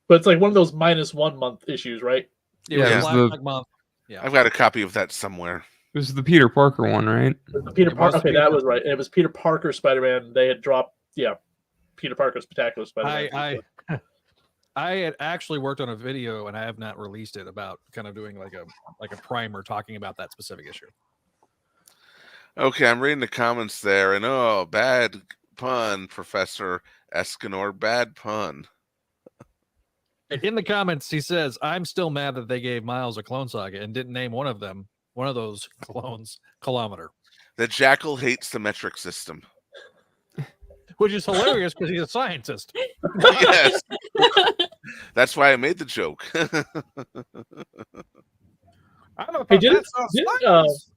Speaker 4: But it's like one of those -1 month issues, right?
Speaker 1: It
Speaker 5: Yeah,
Speaker 1: was
Speaker 5: it was
Speaker 1: Black Month. Yeah.
Speaker 2: I've got a copy of that somewhere.
Speaker 5: It was the Peter Parker one, right?
Speaker 4: The Peter
Speaker 1: It
Speaker 4: Parker.
Speaker 1: was
Speaker 4: Okay,
Speaker 1: Peter
Speaker 4: that was
Speaker 1: Parker.
Speaker 4: right. It was Peter Parker Spider-Man. They had dropped, Peter Parker Spectacular Spider-Man.
Speaker 1: I had actually worked on a video and I have not released it about kind of doing like a primer talking about that specific issue.
Speaker 2: Okay, I'm reading the comments there, and bad pun, Professor Escanor, bad pun.
Speaker 1: In the comments, he says, "I'm still mad that they gave Miles a Clone Saga and didn't name one of those clones Kilometer,"
Speaker 2: The Jackal hates the metric system.
Speaker 1: which is hilarious because he's a scientist.
Speaker 2: Yes, that's why I made the joke.
Speaker 1: I'm a
Speaker 4: Hey, didn't
Speaker 1: professor of science.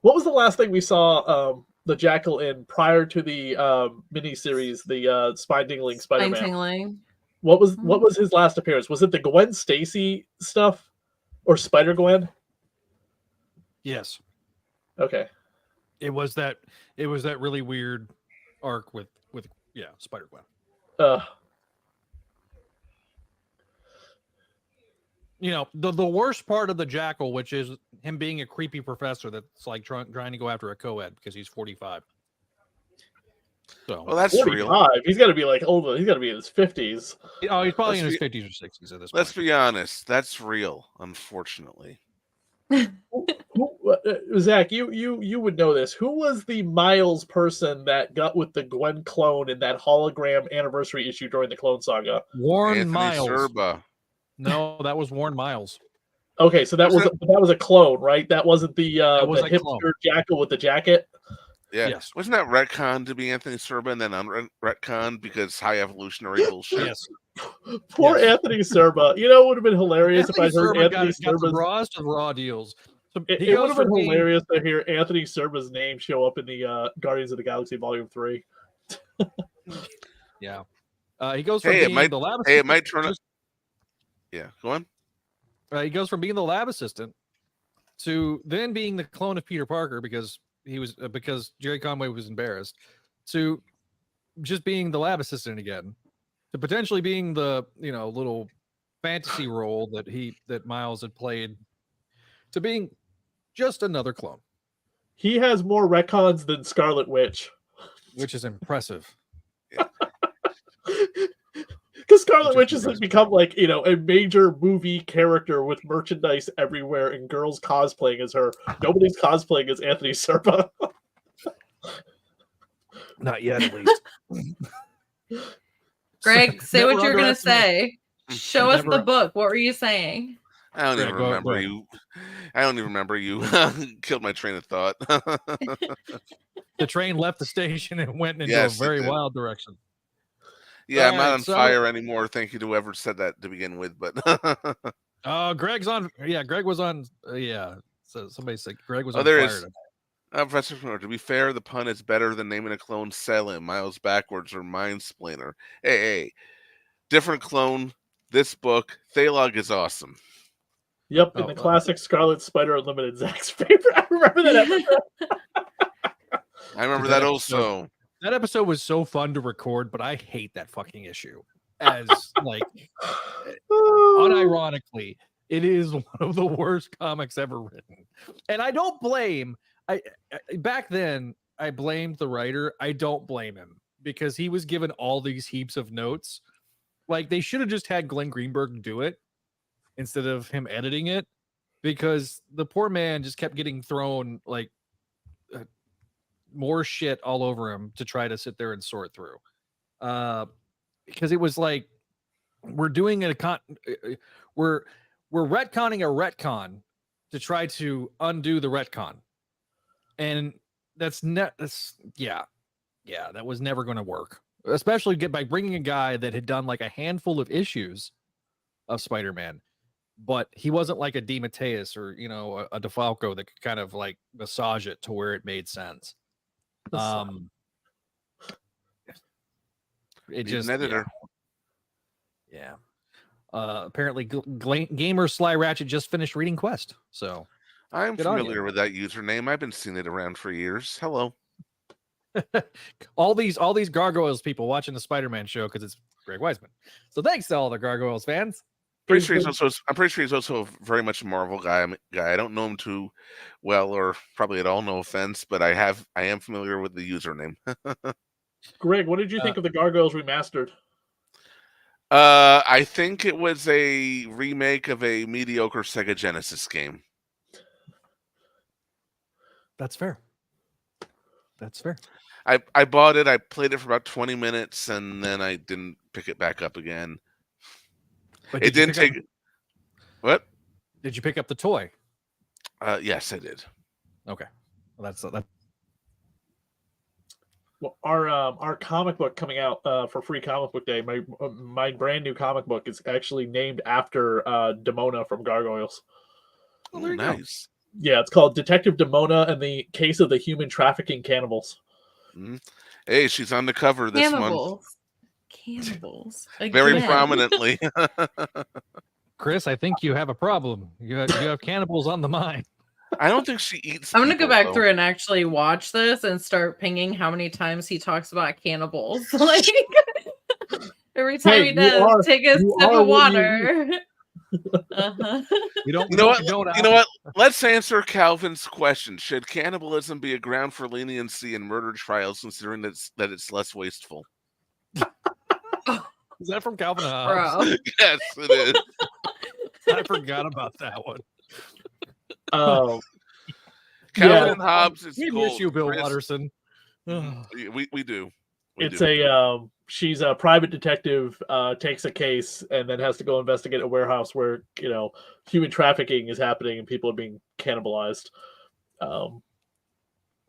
Speaker 4: What was the last thing we saw the Jackal in prior to the miniseries, the Spine Tingling
Speaker 3: I'm
Speaker 4: Spider-Man?
Speaker 3: tingling.
Speaker 4: What was his last appearance? Was it the Gwen Stacy stuff or Spider Gwen?
Speaker 1: Yes,
Speaker 4: Okay.
Speaker 1: it was that really weird arc with Spider-Gwen. You know, the worst part of the Jackal, which is him being a creepy professor that's like trying to go after a co-ed because he's 45. So,
Speaker 2: Well, that's
Speaker 4: 45.
Speaker 2: real.
Speaker 4: He's got to be like older. He's got to be in his 50s.
Speaker 1: oh, he's probably in
Speaker 2: Let's
Speaker 1: his 50s or 60s at this
Speaker 2: Let's
Speaker 1: point.
Speaker 2: be honest. That's real, unfortunately.
Speaker 4: Zach, you would know this. Who was the Miles person that got with the Gwen clone in that hologram anniversary issue during the Clone Saga?
Speaker 1: Warren
Speaker 2: Anthony
Speaker 1: Miles.
Speaker 2: Serba.
Speaker 1: No, that was Warren Miles.
Speaker 4: Okay, so that was a clone, right? That wasn't the
Speaker 1: was
Speaker 4: the
Speaker 1: a clone.
Speaker 4: hipster Jackal with the jacket.
Speaker 2: Yeah.
Speaker 1: Yes.
Speaker 2: Wasn't that retcon to be Anthony Serba and then retcon because high evolutionary bullshit?
Speaker 1: Yes.
Speaker 4: Poor
Speaker 1: Yes.
Speaker 4: Anthony Serba. You know, it would have been hilarious if I heard
Speaker 1: Serba
Speaker 4: Anthony
Speaker 1: got the
Speaker 4: Serba's.
Speaker 1: rawest of raw deals. So
Speaker 4: It
Speaker 1: he
Speaker 4: would
Speaker 1: goes
Speaker 4: have been
Speaker 1: from being,
Speaker 4: hilarious to hear Anthony Serba's name show up in the Guardians of the Galaxy Volume 3.
Speaker 1: yeah. He goes from
Speaker 2: Hey, it
Speaker 1: being
Speaker 2: might-
Speaker 1: the lab
Speaker 2: Hey, it
Speaker 1: assistant.
Speaker 2: might turn up. Yeah, go on.
Speaker 1: He goes from being the lab assistant to then being the clone of Peter Parker because Jerry Conway was embarrassed, to just being the lab assistant again, to potentially being the little fantasy role that Miles had played, to being just another clone,
Speaker 4: He has more retcons than Scarlet Witch.
Speaker 1: which is impressive.
Speaker 4: Because Scarlet
Speaker 1: Which
Speaker 4: Witch
Speaker 1: is
Speaker 4: has become like, a major movie character with merchandise everywhere and girls cosplaying as her. Nobody's cosplaying as Anthony Serpa.
Speaker 1: Not yet, at least.
Speaker 3: Greg, say what
Speaker 1: Never
Speaker 3: you're gonna
Speaker 1: underestimate-
Speaker 3: say. Show us
Speaker 1: Never-
Speaker 3: the book. What were you saying?
Speaker 2: I don't even
Speaker 1: Go ahead,
Speaker 2: remember
Speaker 1: go ahead.
Speaker 2: you. I don't even remember you. Killed my train of thought.
Speaker 1: The train left the station and went into
Speaker 2: Yes,
Speaker 1: a
Speaker 2: it
Speaker 1: very
Speaker 2: did.
Speaker 1: wild direction.
Speaker 2: Yeah, I'm not
Speaker 1: Alright,
Speaker 2: on
Speaker 1: so-
Speaker 2: fire anymore. Thank you to whoever said that to begin with. But
Speaker 1: Greg's on. Yeah, Greg was on. Yeah. So somebody said Greg was
Speaker 2: Oh,
Speaker 1: on
Speaker 2: there
Speaker 1: fire.
Speaker 2: is- Professor Connor, to be fair, the pun is better than naming a clone Selim, Miles backwards, or Mind Splainer. Hey, different clone. This book, Thalog is awesome.
Speaker 4: Yep, in
Speaker 1: Oh,
Speaker 4: the classic Scarlet Spider Unlimited, Zach's favorite. I remember that episode.
Speaker 2: I remember
Speaker 1: That
Speaker 2: that
Speaker 1: episode-
Speaker 2: also.
Speaker 1: That episode was so fun to record, but I hate that fucking issue. As like, unironically, it is one of the worst comics ever written, and I don't blame. I back then I blamed the writer. I don't blame him because he was given all these heaps of notes. Like they should have just had Glenn Greenberg do it instead of him editing it, because the poor man just kept getting thrown like more shit all over him to try to sit there and sort through. Because it was like we're doing we're retconning a retcon to try to undo the retcon, and that was never going to work, especially by bringing a guy that had done like a handful of issues of Spider-Man, but he wasn't like a DeMatteis or a DeFalco that could kind of like massage it to where it made sense. It
Speaker 2: Need
Speaker 1: just
Speaker 2: an editor.
Speaker 1: yeah. Apparently, Gamer Sly Ratchet just finished reading Quest, so
Speaker 2: I'm
Speaker 1: Good on you.
Speaker 2: familiar with that username. I've been seeing it around for years. Hello.
Speaker 1: all these Gargoyles people watching the Spider-Man show because it's Greg Weisman. So thanks to all the Gargoyles fans.
Speaker 2: I'm pretty sure he's also very much a Marvel guy. I don't know him too well, or probably at all. No offense, but I am familiar with the username.
Speaker 4: Greg, what did you think of the Gargoyles remastered?
Speaker 2: I think it was a remake of a mediocre Sega Genesis game.
Speaker 1: That's fair. That's fair.
Speaker 2: I bought it. I played it for about 20 minutes, and then I didn't pick it back up again.
Speaker 1: But
Speaker 2: It didn't take. What?
Speaker 1: Did you pick up the toy?
Speaker 2: Yes, I did.
Speaker 1: Okay. Well, that's that.
Speaker 4: Well, our comic book coming out for Free Comic Book Day. My brand new comic book is actually named after Demona from Gargoyles.
Speaker 1: Oh, there you go.
Speaker 2: Nice.
Speaker 4: Yeah, it's called Detective Demona and the Case of the Human Trafficking Cannibals.
Speaker 2: Mm-hmm. Hey, she's on the cover this month.
Speaker 3: Cannibals.
Speaker 2: Very
Speaker 3: Again.
Speaker 2: prominently.
Speaker 1: Chris, I think you have a problem. You have cannibals on the mind.
Speaker 2: I don't think she eats.
Speaker 3: I'm gonna go
Speaker 2: people,
Speaker 3: back
Speaker 2: though.
Speaker 3: through and actually watch this and start pinging how many times he talks about cannibals. Like every time
Speaker 4: Hey,
Speaker 3: he
Speaker 4: you
Speaker 3: does,
Speaker 4: are-
Speaker 3: take a
Speaker 4: you
Speaker 3: sip
Speaker 4: are
Speaker 3: of
Speaker 4: what you
Speaker 3: water. Uh-huh.
Speaker 1: You don't.
Speaker 2: You know what?
Speaker 1: You don't
Speaker 2: You know what? Let's answer Calvin's question. Should cannibalism be a ground for leniency in murder trials, considering that it's less wasteful?
Speaker 1: Is that from Calvin and Hobbes?
Speaker 3: Bro.
Speaker 2: Yes, it is.
Speaker 1: I forgot about that one.
Speaker 4: Oh,
Speaker 2: Calvin
Speaker 4: yeah.
Speaker 2: and Hobbes is
Speaker 1: We
Speaker 2: gold.
Speaker 1: miss you, Bill
Speaker 2: Chris.
Speaker 1: Watterson.
Speaker 2: We do.
Speaker 4: It's a she's a private detective, takes a case and then has to go investigate a warehouse where human trafficking is happening and people are being cannibalized.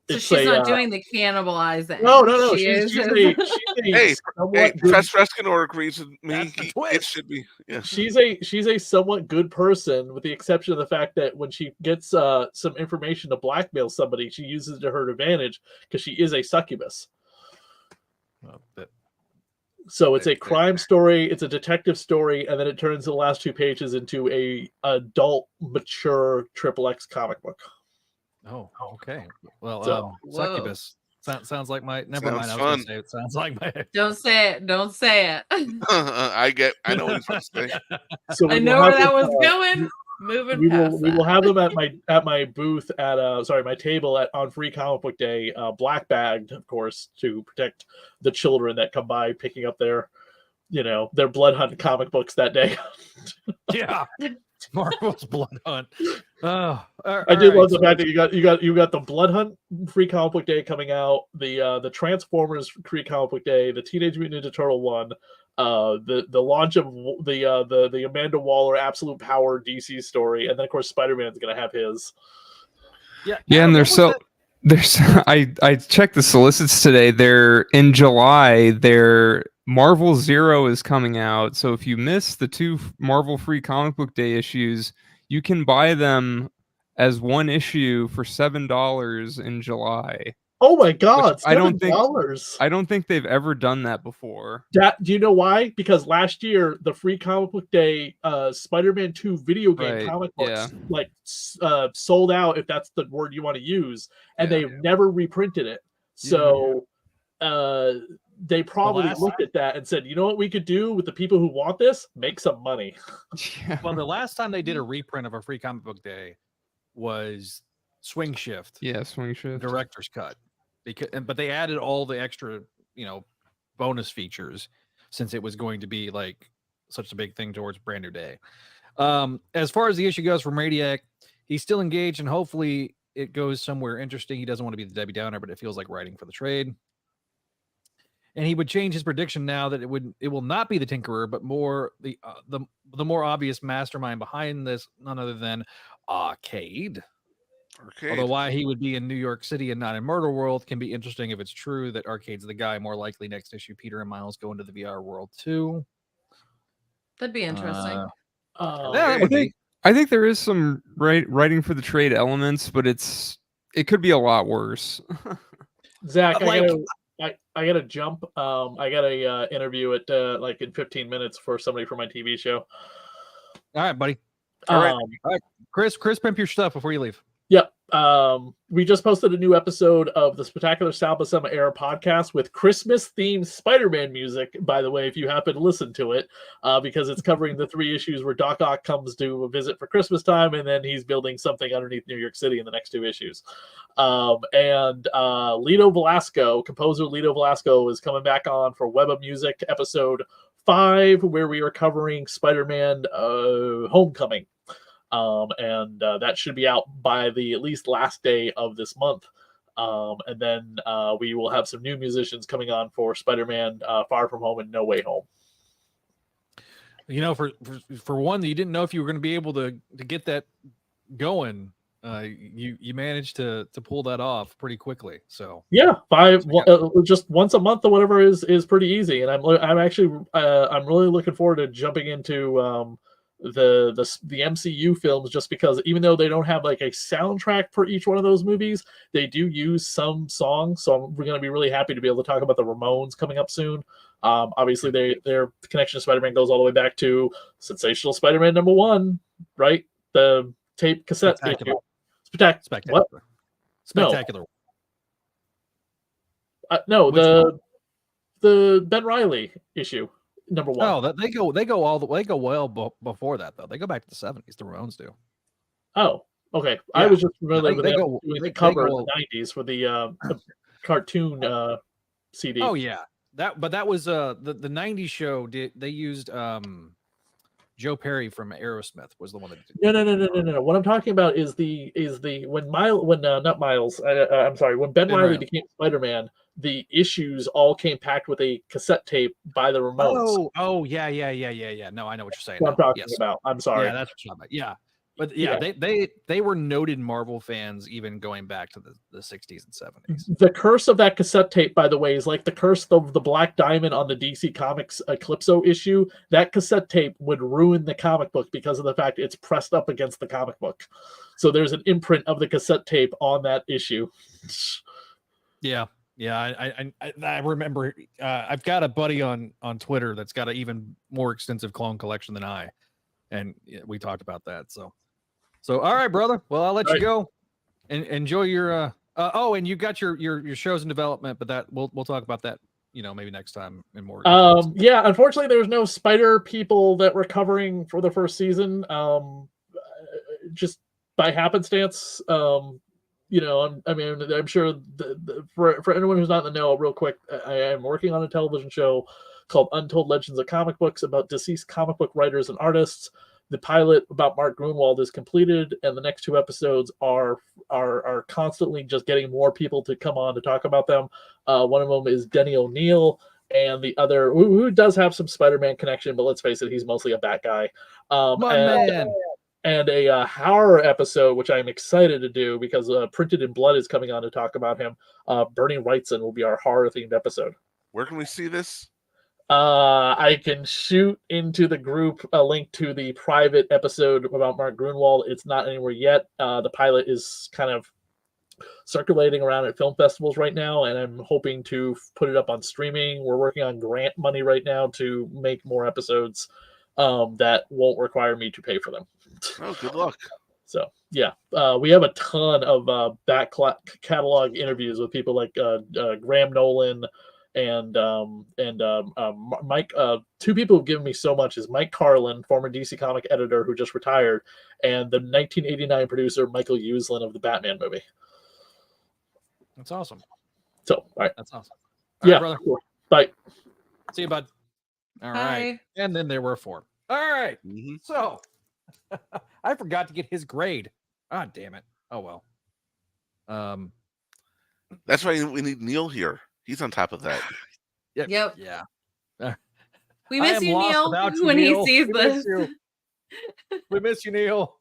Speaker 3: So she's not doing the cannibalizing.
Speaker 4: No.
Speaker 3: She is.
Speaker 2: Hey,
Speaker 4: somewhat good,
Speaker 2: Professor Escanor agrees with me.
Speaker 1: That's the
Speaker 2: It
Speaker 1: twist.
Speaker 2: should be. Yeah.
Speaker 4: she's a somewhat good person, with the exception of the fact that when she gets some information to blackmail somebody, she uses it to her advantage because she is a succubus. So it's a crime story, it's a detective story, and then it turns the last 2 pages into a adult, mature XXX comic book.
Speaker 1: Oh, okay. Well,
Speaker 4: So-
Speaker 1: succubus. Sounds like my. Never
Speaker 2: Sounds
Speaker 1: mind. I was
Speaker 2: fun.
Speaker 1: going to say it sounds like my.
Speaker 3: Don't say it. Don't say it.
Speaker 2: I know what he's going to say.
Speaker 4: So
Speaker 3: I
Speaker 4: we
Speaker 3: know
Speaker 4: will
Speaker 3: where
Speaker 4: have
Speaker 3: that
Speaker 4: them,
Speaker 3: was going. Moving
Speaker 4: We
Speaker 3: past
Speaker 4: will
Speaker 3: that.
Speaker 4: have them at my booth at my table on Free Comic Book Day, black bagged, of course, to protect the children that come by picking up their blood hunt comic books that day.
Speaker 1: Yeah. Marvel's Blood Hunt. Oh,
Speaker 4: I did love the fact that you got the Blood Hunt Free Comic Book Day coming out, the Transformers Free Comic Book Day, the Teenage Mutant Ninja Turtle one, the launch of the Amanda Waller Absolute Power DC story, and then of course Spider-Man's gonna have his.
Speaker 1: Yeah.
Speaker 5: Yeah, and
Speaker 1: what was
Speaker 5: there's I checked the solicits today. They're in July. Their Marvel Zero is coming out. So if you miss the 2 Marvel Free Comic Book Day issues, you can buy them as one issue for $7 in July.
Speaker 4: Oh my God!
Speaker 5: I don't think-
Speaker 4: $7.
Speaker 5: I don't think they've ever done that before.
Speaker 4: Do you know why? Because last year the Free Comic Book Day Spider-Man 2 video game
Speaker 5: Right,
Speaker 4: comic books
Speaker 5: yeah.
Speaker 4: sold out, if that's the word you want to use, and
Speaker 5: Yeah.
Speaker 4: they've never reprinted it. So they probably looked at that and said, you know what we could do with the people who want this? Make some money.
Speaker 5: Yeah.
Speaker 1: Well, the last time they did a reprint of a Free Comic Book Day was Swing Shift.
Speaker 5: Yeah, Swing Shift.
Speaker 1: Director's cut, but they added all the extra bonus features since it was going to be like such a big thing towards Brand New Day. As far as the issue goes for Radiac, he's still engaged and hopefully it goes somewhere interesting. He doesn't want to be the Debbie Downer, but it feels like writing for the trade. And he would change his prediction now that it will not be the Tinkerer, but more the more obvious mastermind behind this, none other than Arcade. Although why he would be in New York City and not in Murder World can be interesting if it's true that Arcade's the guy. More likely next issue, Peter and Miles go into the VR world too.
Speaker 3: That'd be interesting.
Speaker 5: I think there is some writing for the trade elements, but it could be a lot worse.
Speaker 4: Zach, I gotta jump. I got a interview at in 15 minutes for somebody for my TV show.
Speaker 1: All right, buddy.
Speaker 2: All right.
Speaker 1: All right. Chris, pimp your stuff before you leave.
Speaker 4: we just posted a new episode of the Spectacular Sal Buscema Era podcast with Christmas-themed Spider-Man music, by the way, if you happen to listen to it, because it's covering the 3 issues where Doc Ock comes to visit for Christmas time, and then he's building something underneath New York City in the next 2 issues. And Lito Velasco, composer Lito Velasco, is coming back on for Web of Music episode 5, where we are covering Spider-Man Homecoming. And that should be out by the at least last day of this month. And then we will have some new musicians coming on for Spider-Man Far From Home and No Way Home.
Speaker 1: You know, for one, you didn't know if you were going to be able to get that going. You managed to pull that off pretty quickly. So
Speaker 4: yeah, just once a month or whatever is pretty easy. And I'm actually I'm really looking forward to jumping into the MCU films, just because even though they don't have like a soundtrack for each one of those movies, they do use some songs. So we're going to be really happy to be able to talk about the Ramones coming up soon. Obviously their connection to Spider-Man goes all the way back to Sensational Spider-Man #1, right? The tape cassette.
Speaker 1: Spectacular.
Speaker 4: Spectacular. What?
Speaker 1: Spectacular.
Speaker 4: No, the Ben Reilly issue. #1.
Speaker 1: Oh, they go well before that though. They go back to the 70s. The Ramones do.
Speaker 4: Oh, okay.
Speaker 1: Yeah.
Speaker 4: I was just familiar with
Speaker 1: doing
Speaker 4: the cover in the 90s for the cartoon CD.
Speaker 1: Oh yeah, that was the 90s show. They used Joe Perry from Aerosmith was the one that did.
Speaker 4: No. What I'm talking about is when Ben Reilly became Spider-Man, the issues all came packed with a cassette tape by the Ramones.
Speaker 1: Oh, yeah. No, I know what you're saying.
Speaker 4: What I'm talking about. I'm sorry.
Speaker 1: Yeah, that's what you're talking about. Yeah. But they were noted Marvel fans even going back to the 60s and 70s.
Speaker 4: The curse of that cassette tape, by the way, is like the curse of the Black Diamond on the DC Comics Eclipso issue. That cassette tape would ruin the comic book because of the fact it's pressed up against the comic book. So there's an imprint of the cassette tape on that issue.
Speaker 1: Yeah. I remember. I've got a buddy on Twitter that's got an even more extensive clone collection than I, and we talked about that. So all right, brother. Well, I'll let you go and enjoy your. And you got your shows in development, but that we'll talk about that. Maybe next time in more.
Speaker 4: Yeah. Unfortunately, there's no Spider people that we're covering for the first season. Just by happenstance. I'm sure for anyone who's not in the know, real quick, I am working on a television show called Untold Legends of Comic Books about deceased comic book writers and artists. The pilot about Mark Grunwald is completed, and the next 2 episodes are constantly just getting more people to come on to talk about them. One of them is Denny O'Neil, and the other, who does have some Spider-Man connection, but let's face it, he's mostly a bat guy. And a horror episode, which I'm excited to do because Printed in Blood is coming on to talk about him. Bernie Wrightson will be our horror-themed episode.
Speaker 2: Where can we see this?
Speaker 4: I can shoot into the group a link to the private episode about Mark Grunwald. It's not anywhere yet. The pilot is kind of circulating around at film festivals right now, and I'm hoping to put it up on streaming. We're working on grant money right now to make more episodes that won't require me to pay for them.
Speaker 2: Oh, good luck.
Speaker 4: So, yeah, we have a ton of back catalog interviews with people like Graham Nolan and Mike. 2 people who've given me so much is Mike Carlin, former DC comic editor who just retired, and the 1989 producer Michael Uslan of the Batman movie.
Speaker 1: That's awesome.
Speaker 4: So, all right.
Speaker 1: That's awesome.
Speaker 4: All right,
Speaker 1: brother.
Speaker 4: Cool. Bye.
Speaker 1: See you, bud. All
Speaker 3: Bye.
Speaker 1: right. And then there were 4. All right.
Speaker 2: Mm-hmm.
Speaker 1: So I forgot to get his grade. Ah, damn it. Oh, well.
Speaker 2: That's why we need Neil here. He's on top of that.
Speaker 3: Yep.
Speaker 1: Yeah.
Speaker 3: We
Speaker 1: I
Speaker 3: miss
Speaker 1: am
Speaker 3: you,
Speaker 1: lost
Speaker 3: Neil,
Speaker 1: without you,
Speaker 3: when
Speaker 1: Neil.
Speaker 3: he sees
Speaker 1: We
Speaker 3: this.
Speaker 1: miss you. We miss you, Neil.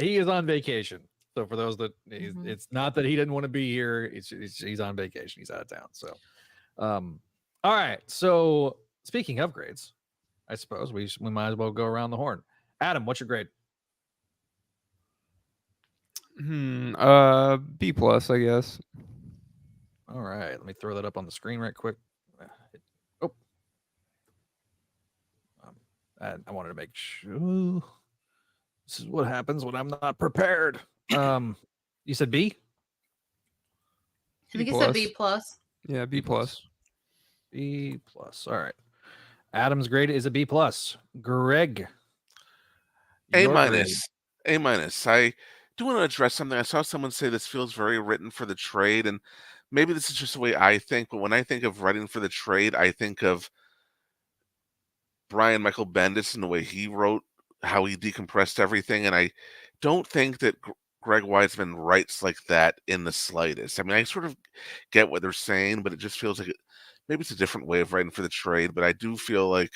Speaker 1: He is on vacation. So for those that it's not that he didn't want to be here. He's on vacation. He's out of town. So, all right. So speaking of grades, I suppose we might as well go around the horn. Adam, what's your grade?
Speaker 5: B+, I guess.
Speaker 1: All right. Let me throw that up on the screen right quick. Oh, I wanted to make sure. This is what happens when I'm not prepared. You said B?
Speaker 3: I think he said B plus.
Speaker 5: Yeah, B plus.
Speaker 1: B plus. All right. Adam's grade is a B plus. Greg.
Speaker 2: A
Speaker 1: your
Speaker 2: minus. A minus. I do want to address something. I saw someone say this feels very written for the trade, and maybe this is just the way I think, but when I think of writing for the trade, I think of Brian Michael Bendis and the way he wrote, how he decompressed everything, and I don't think that Greg Weisman writes like that in the slightest. I mean, I sort of get what they're saying, but it just feels like maybe it's a different way of writing for the trade. But I do feel like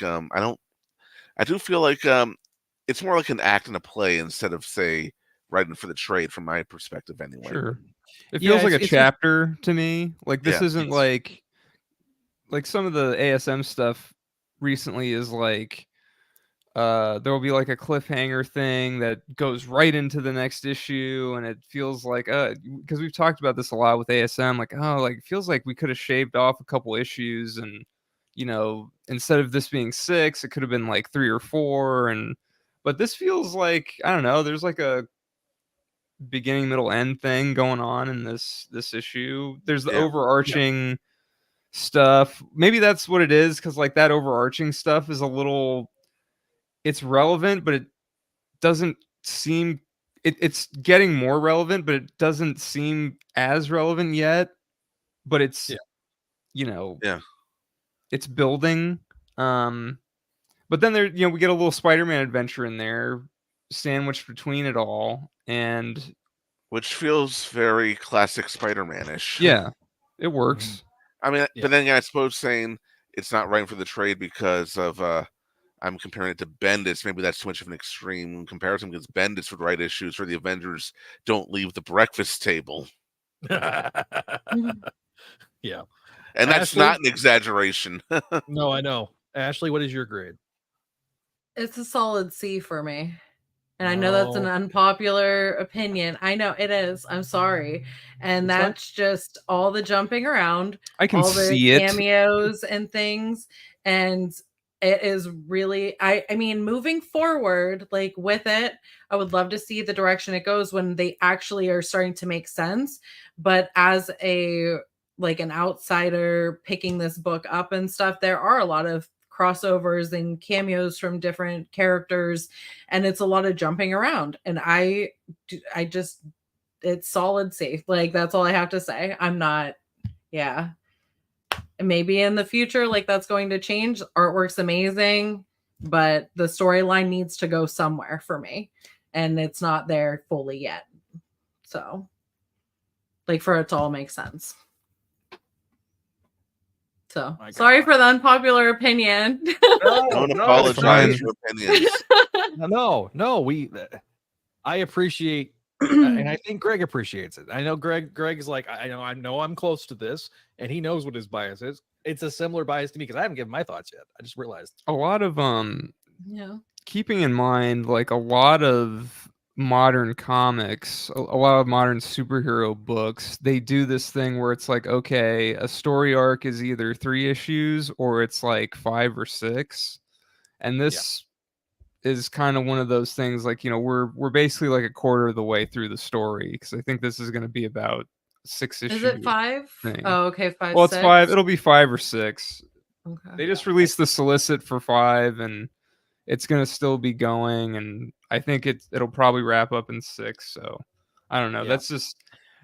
Speaker 2: it's more like an act and a play instead of, say, writing for the trade, from my perspective, anyway.
Speaker 5: Sure. It
Speaker 1: Yeah,
Speaker 5: feels like a
Speaker 1: it's
Speaker 5: chapter to me. Like this
Speaker 2: Yeah,
Speaker 5: isn't like some of the ASM stuff recently is like there will be like a cliffhanger thing that goes right into the next issue, and it feels like because we've talked about this a lot with ASM, like it feels like we could have shaved off a couple issues, and instead of this being 6, it could have been like 3 or 4, but this feels like, I don't know, there's like a beginning, middle, end thing going on in this issue. There's the overarching stuff. Maybe that's what it is, because like that overarching stuff is a little, it's relevant, but it doesn't seem it's getting more relevant, but it doesn't seem as relevant yet. But it's it's building. But then there, we get a little Spider-Man adventure in there, sandwiched between it all, and
Speaker 2: which feels very classic Spider-Man-ish.
Speaker 5: Yeah, it works.
Speaker 2: I mean, but then I suppose saying it's not writing for the trade because of I'm comparing it to Bendis. Maybe that's too much of an extreme comparison, because Bendis would write issues where the Avengers don't leave the breakfast table.
Speaker 1: Yeah.
Speaker 2: And that's
Speaker 1: Ashley?
Speaker 2: not an exaggeration.
Speaker 1: No, I know. Ashley, what is your grade?
Speaker 3: It's a solid C for me. And I know that's an unpopular opinion. I know it is. I'm sorry. And that's just all the jumping around.
Speaker 5: I can
Speaker 3: all the
Speaker 5: see it.
Speaker 3: cameos and things. And it is really, I mean, moving forward, like with it, I would love to see the direction it goes when they actually are starting to make sense. But as an outsider picking this book up and stuff, there are a lot of crossovers and cameos from different characters, and it's a lot of jumping around, and I just, it's solid safe. Like, that's all I have to say. I'm not, maybe in the future, like, that's going to change. Artwork's amazing, but the storyline needs to go somewhere for me, and it's not there fully yet. So, like, for it to all make sense. So sorry for the unpopular opinion.
Speaker 2: Don't apologize for opinions.
Speaker 1: No, I appreciate, and I think Greg appreciates it. I know Greg's like, I know I'm close to this, and he knows what his bias is. It's a similar bias to me, because I haven't given my thoughts yet. I just realized
Speaker 5: a lot of keeping in mind, like, a lot of modern comics, a lot of modern superhero books, they do this thing where it's like, okay, a story arc is either 3 issues or it's like 5 or 6, and this is kind of one of those things. Like, we're basically like a quarter of the way through the story, because I think this is going to be about 6 issues.
Speaker 3: Is it 5?
Speaker 5: Thing.
Speaker 3: Oh, okay, 5.
Speaker 5: Well, it's 5. It'll be 5 or 6.
Speaker 3: Okay.
Speaker 5: They just released the solicit for 5, and it's going to still be going, and I think it'll probably wrap up in 6. So I don't know. That's just,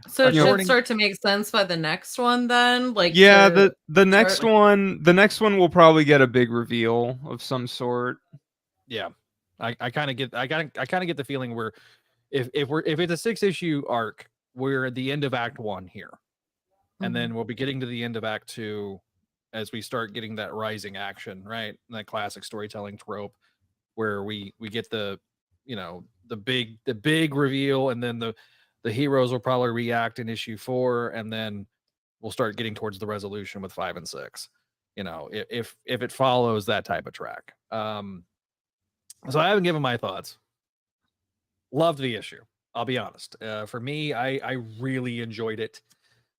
Speaker 3: so it should start to make sense by the next one then. Like,
Speaker 5: the next one will probably get a big reveal of some sort.
Speaker 1: Yeah, I kind of get the feeling where if it's a 6-issue arc, we're at the end of Act 1 here, and then we'll be getting to the end of Act 2 as we start getting that rising action, right? That classic storytelling trope, where we get the big reveal, and then the heroes will probably react in issue 4, and then we'll start getting towards the resolution with 5 and 6. If it follows that type of track. So I haven't given my thoughts. Loved the issue, I'll be honest. For me, I really enjoyed it.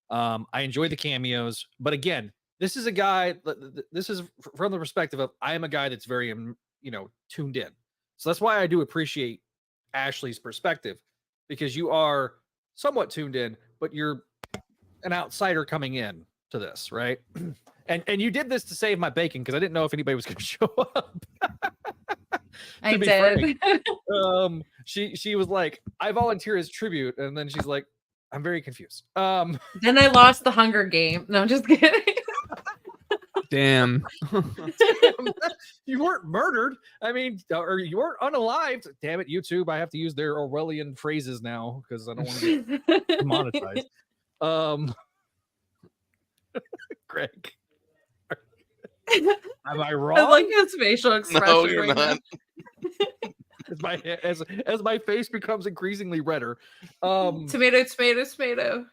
Speaker 1: I enjoyed the cameos, but again, this is a guy. This is from the perspective of, I am a guy that's very tuned in. So that's why I do appreciate Ashley's perspective, because you are somewhat tuned in, but you're an outsider coming in to this, right? And you did this to save my bacon because I didn't know if anybody was going to show up.
Speaker 3: I
Speaker 1: be
Speaker 3: did.
Speaker 1: frank, she was like, I volunteer as tribute, and then she's like, I'm very confused.
Speaker 3: Then I lost the Hunger Game. No, I'm just kidding.
Speaker 5: Damn.
Speaker 1: You weren't murdered. I mean, or you weren't unalived. Damn it, YouTube. I have to use their Orwellian phrases now because I don't want to get demonetized. Greg. Am I wrong?
Speaker 3: I like his facial expression.
Speaker 2: No, you're
Speaker 3: right
Speaker 2: not.
Speaker 1: As my face becomes increasingly redder.
Speaker 3: Tomato, tomato, tomato.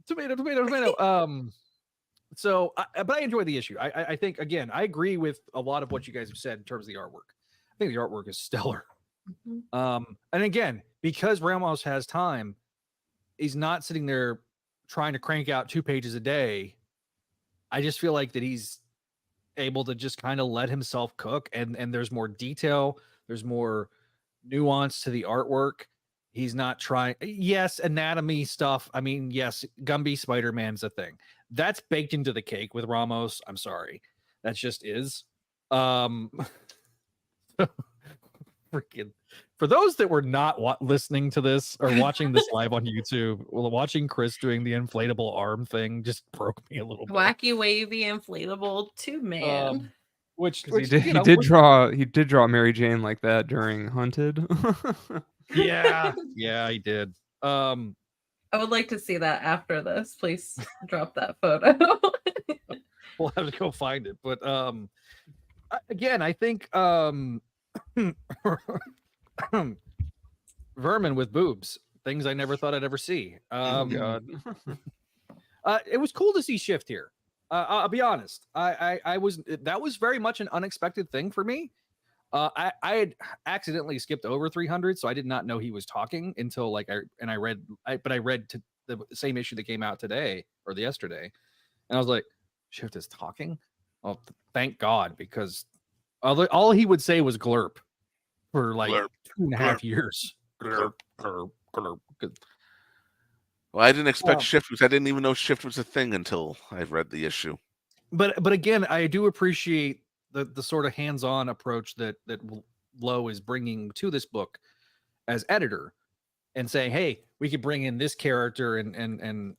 Speaker 1: Tomato, tomato, tomato. So, but I enjoy the issue. I think, again, I agree with a lot of what you guys have said in terms of the artwork. I think the artwork is stellar.
Speaker 3: Mm-hmm.
Speaker 1: And again, because Ramos has time, he's not sitting there trying to crank out 2 pages a day. I just feel like that he's able to just kind of let himself cook, and there's more detail, there's more nuance to the artwork. He's not trying. Yes, anatomy stuff. I mean, yes, Gumby Spider-Man's a thing. That's baked into the cake with Ramos. I'm sorry. That just is. Freaking. For those that were not listening to this or watching this live on YouTube, well, watching Chris doing the inflatable arm thing just broke me a little bit.
Speaker 3: Wacky, wavy, inflatable 2-man.
Speaker 1: Which
Speaker 5: he did draw Mary Jane like that during Hunted.
Speaker 1: yeah, he did.
Speaker 3: I would like to see that after this. Please drop that photo.
Speaker 1: We'll have to go find it. But again, I think Vermin with boobs, things I never thought I'd ever see.
Speaker 5: Oh God.
Speaker 1: It was cool to see Shift here. I'll be honest. I was, that was very much an unexpected thing for me. I had accidentally skipped over 300, so I did not know he was talking until I read to the same issue that came out today or yesterday, and I was like, Shift is talking. Oh, thank God, because all he would say was glurp for like
Speaker 2: Glurp,
Speaker 1: 2.5 years.
Speaker 2: glurp.
Speaker 1: Glurp, glurp.
Speaker 2: Well, I didn't expect Shift because I didn't even know Shift was a thing until I read the issue.
Speaker 1: But again, I do appreciate the sort of hands-on approach that Lowe is bringing to this book as editor, and saying, hey, we could bring in this character and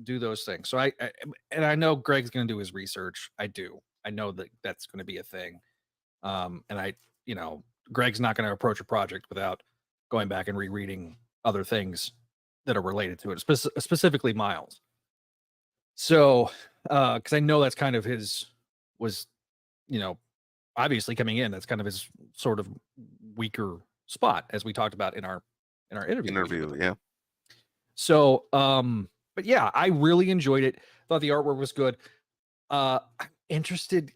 Speaker 1: do those things. So I know Greg's going to do his research. I know that that's going to be a thing. And Greg's not going to approach a project without going back and rereading other things that are related to it, specifically Miles. So, because I know that's kind of obviously coming in, that's kind of his sort of weaker spot, as we talked about in our interview.
Speaker 2: Yeah.
Speaker 1: So, but yeah, I really enjoyed it. Thought the artwork was good. I'm interested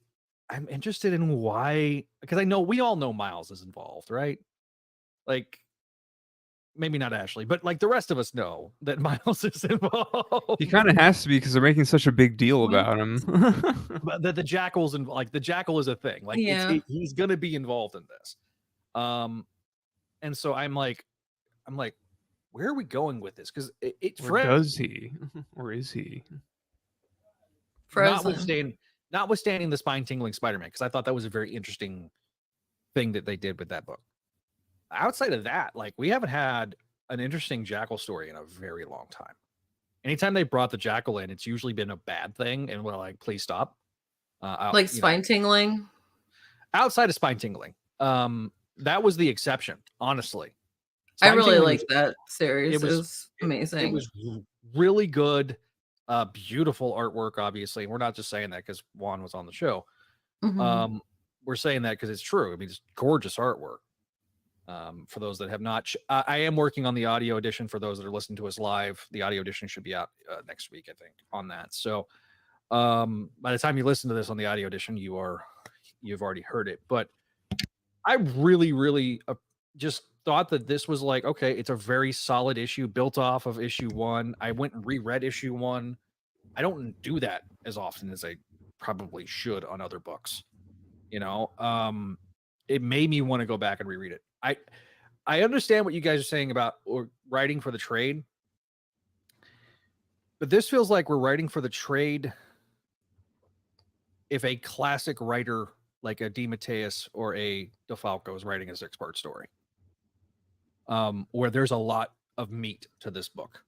Speaker 1: in why, because I know we all know Miles is involved, right? Like, maybe not Ashley, but like the rest of us know that Miles is involved.
Speaker 5: He kind of has to be because they're making such a big deal about him.
Speaker 1: But the Jackal's and like the Jackal is a thing. Like he's gonna be involved in this. And so I'm like, where are we going with this? Because
Speaker 5: does he, or is he?
Speaker 1: Notwithstanding the spine-tingling Spider-Man, because I thought that was a very interesting thing that they did with that book. Outside of that, like, we haven't had an interesting Jackal story in a very long time. Anytime they brought the Jackal in, it's usually been a bad thing, and we're like, please stop.
Speaker 3: Like spine tingling?
Speaker 1: Outside of spine tingling. That was the exception, honestly.
Speaker 3: I really like that series. It was amazing.
Speaker 1: It was really good. Beautiful artwork, obviously. And we're not just saying that because Juan was on the show.
Speaker 3: Mm-hmm.
Speaker 1: We're saying that because it's true. I mean, it's gorgeous artwork. For those that have not, I am working on the audio edition. For those that are listening to us live, the audio edition should be out next week, I think, on that. So by the time you listen to this on the audio edition, you've already heard it. But I really, really just thought that this was like, okay, it's a very solid issue built off of issue 1. I went and reread issue 1. I don't do that as often as I probably should on other books. It made me want to go back and reread it. I understand what you guys are saying about writing for the trade, but this feels like we're writing for the trade if a classic writer like a DeMatteis or a DeFalco is writing a 6-part story, where there's a lot of meat to this book.